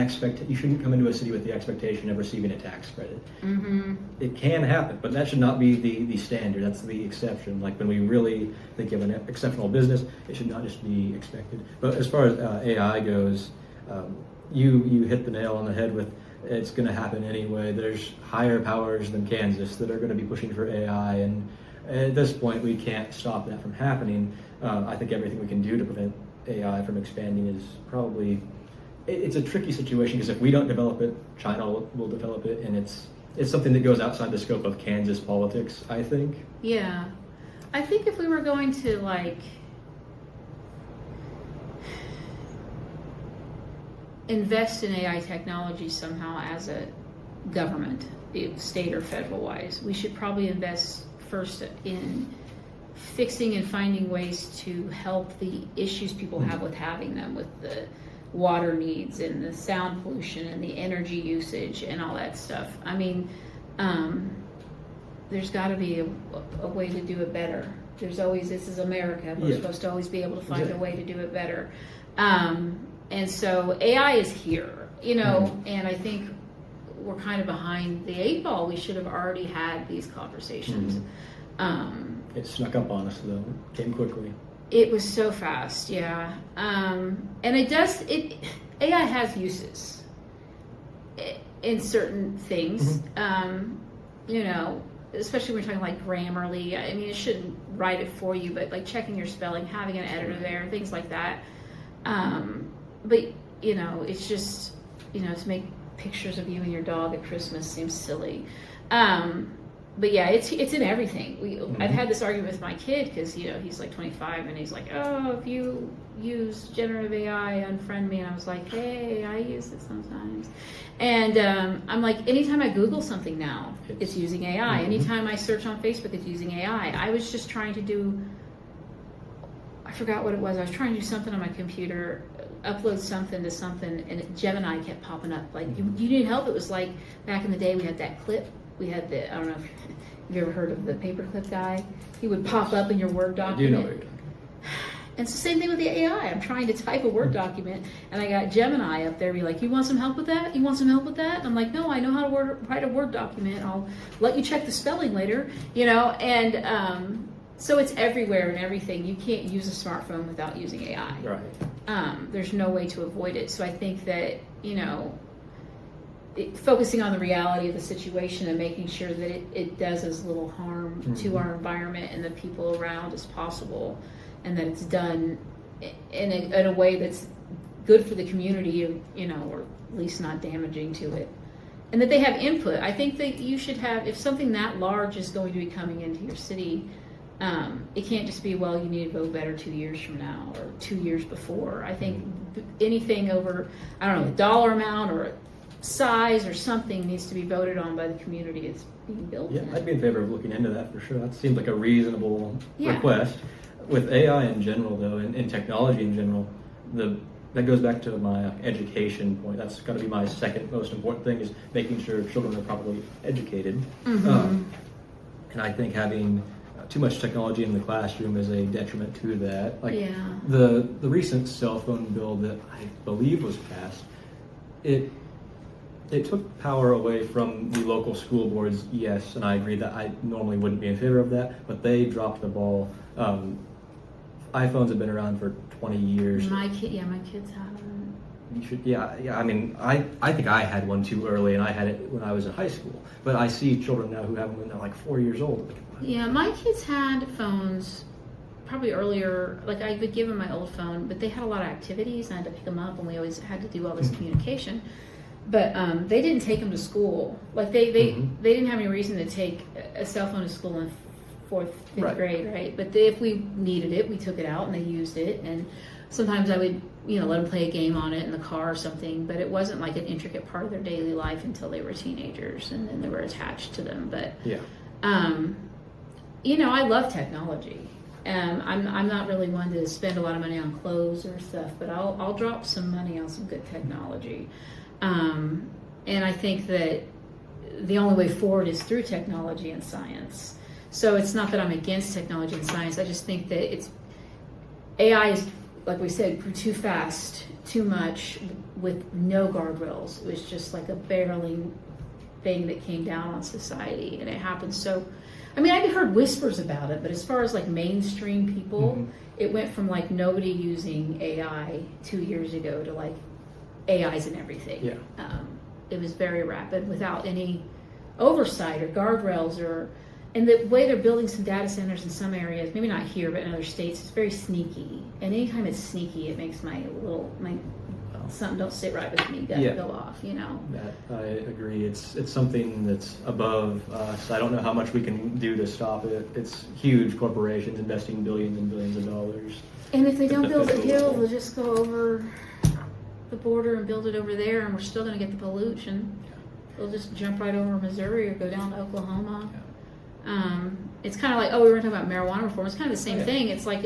you shouldn't come into a city with the expectation of receiving a tax credit. Mm-hmm. It can happen, but that should not be the standard. That's the exception. Like when we really think of an exceptional business, it should not just be expected. But as far as AI goes, you hit the nail on the head with it's going to happen anyway. There's higher powers than Kansas that are going to be pushing for AI, and at this point we can't stop that from happening. I think everything we can do to prevent AI from expanding is probably, it's a tricky situation because if we don't develop it, China will develop it, and it's something that goes outside the scope of Kansas politics, I think. Yeah. I think if we were going to invest in AI technology somehow as a government, be it state or federal wise, we should probably invest first in fixing and finding ways to help the issues people have with having them, with the water needs and the sound pollution and the energy usage and all that stuff. I mean, there's got to be a way to do it better. This is America. We're supposed to always be able to find a way to do it better. And so AI is here, and I think we're kind of behind the 8 ball. We should have already had these conversations. It snuck up on us though. It came quickly. It was so fast, yeah. And AI has uses in certain things, especially when we're talking like Grammarly. I mean, it shouldn't write it for you, but like checking your spelling, having an editor there, things like that. But, it's just, to make pictures of you and your dog at Christmas seems silly. But yeah, it's in everything. I've had this argument with my kid because, he's like 25 and he's like, oh, if you use generative AI, unfriend me. And I was like, hey, I use it sometimes. And I'm like, anytime I Google something now, it's using AI. Anytime I search on Facebook, it's using AI. I was just trying to do, I forgot what it was. I was trying to do something on my computer, upload something to something, and Gemini kept popping up. Like, you need help? It was like back in the day we had that clip. We had I don't know if you've ever heard of the paperclip guy. He would pop up in your Word document. I do know what you're talking about. And it's the same thing with the AI. I'm trying to type a Word document, and I got Gemini up there be like, you want some help with that? You want some help with that? And I'm like, no, I know how to write a Word document. I'll let you check the spelling later, and so it's everywhere and everything. You can't use a smartphone without using AI. Right. There's no way to avoid it. So I think that, focusing on the reality of the situation and making sure that it does as little harm to our environment and the people around as possible, and that it's done in a way that's good for the community, or at least not damaging to it. And that they have input. I think that you should have, if something that large is going to be coming into your city, it can't just be, well, you need to vote better 2 years from now or 2 years before. I think anything over, I don't know, a dollar amount or size or something needs to be voted on by the community it's being built in. I'd be in favor of looking into that for sure. That seems like a reasonable request. With AI in general, though, and technology in general, that goes back to my education point. That's got to be my second most important thing, is making sure children are properly educated. And I think having too much technology in the classroom is a detriment to that. Like the recent cell phone bill that I believe was passed, it took power away from the local school boards, yes, and I agree that I normally wouldn't be in favor of that, but they dropped the ball. iPhones have been around for 20 years. My kids have them. You should, I mean, I think I had one too early, and I had it when I was in high school. But I see children now who have them when they're like 4 years old. Yeah, my kids had phones probably earlier, like I would give them my old phone, but they had a lot of activities and I had to pick them up and we always had to do all this communication. But they didn't take them to school. Like they didn't have any reason to take a cell phone to school in 4th, 5th Right. grade, right? But if we needed it, we took it out and they used it. And sometimes I would, let them play a game on it in the car or something. But it wasn't like an intricate part of their daily life until they were teenagers, and then they were attached to them. But Yeah. I love technology. I'm not really one to spend a lot of money on clothes or stuff, but I'll drop some money on some good technology. And I think that the only way forward is through technology and science. So it's not that I'm against technology and science. I just think that AI is, like we said, grew too fast, too much, with no guardrails. It was just like a barreling thing that came down on society, and it happened so. I mean, I've heard whispers about it, but as far as like mainstream people, it went from like nobody using AI 2 years ago to like AIs and everything. Yeah. It was very rapid without any oversight or guardrails and the way they're building some data centers in some areas, maybe not here, but in other states, it's very sneaky. And anytime it's sneaky, it makes my something don't sit right with me, gut go off, That, I agree. It's something that's above us. I don't know how much we can do to stop it. It's huge corporations investing billions and billions of dollars. And if they don't At the build it federal here, level. they'll just go over the border and build it over there, and we're still going to get the pollution. They'll just jump right over Missouri or go down to Oklahoma. It's kind of like, we were talking about marijuana reform. It's kind of the same thing. It's like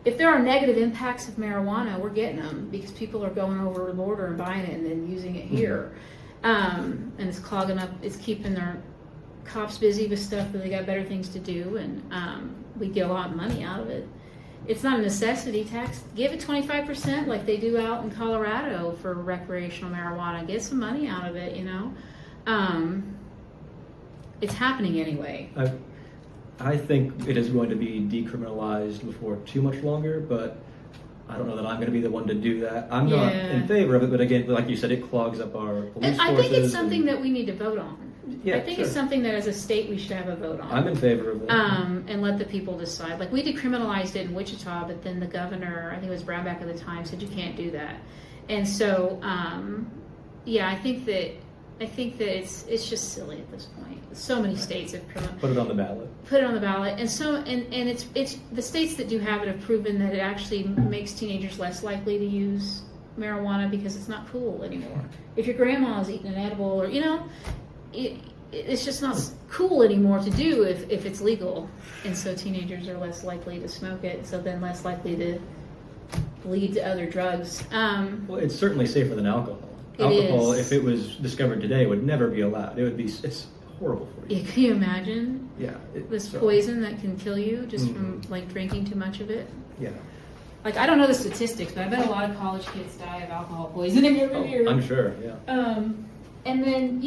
if there are negative impacts of marijuana, we're getting them because people are going over the border and buying it and then using it here. And it's clogging up, it's keeping their cops busy with stuff that they got better things to do, and we get a lot of money out of it. It's not a necessity tax. Give it 25% like they do out in Colorado for recreational marijuana. Get some money out of it, It's happening anyway. I think it is going to be decriminalized before too much longer, but I don't know that I'm going to be the one to do that. I'm not in favor of it, but again, like you said, it clogs up our police forces. I think it's something that we need to vote on. Yeah, I think sure. it's something that as a state we should have a vote on. I'm in favor of that. And let the people decide. Like we decriminalized it in Wichita, but then the governor, I think it was Brownback at the time, said you can't do that. And so, I think that it's just silly at this point. So many states have Put it on the ballot. put it on the ballot, and so and it's the states that do have it have proven that it actually makes teenagers less likely to use marijuana because it's not cool anymore. If your grandma's eating an edible, or it's just not cool anymore to do if it's legal, and so teenagers are less likely to smoke it. So then less likely to lead to other drugs. Well, it's certainly safer than alcohol. It Alcohol, is. if it was discovered today, would never be allowed. It's horrible for you. Yeah, can you imagine Yeah. this poison that can kill you just from like drinking too much of it? Yeah. Like I don't know the statistics, but I bet a lot of college kids die of alcohol poisoning every year. I'm sure. Yeah. And then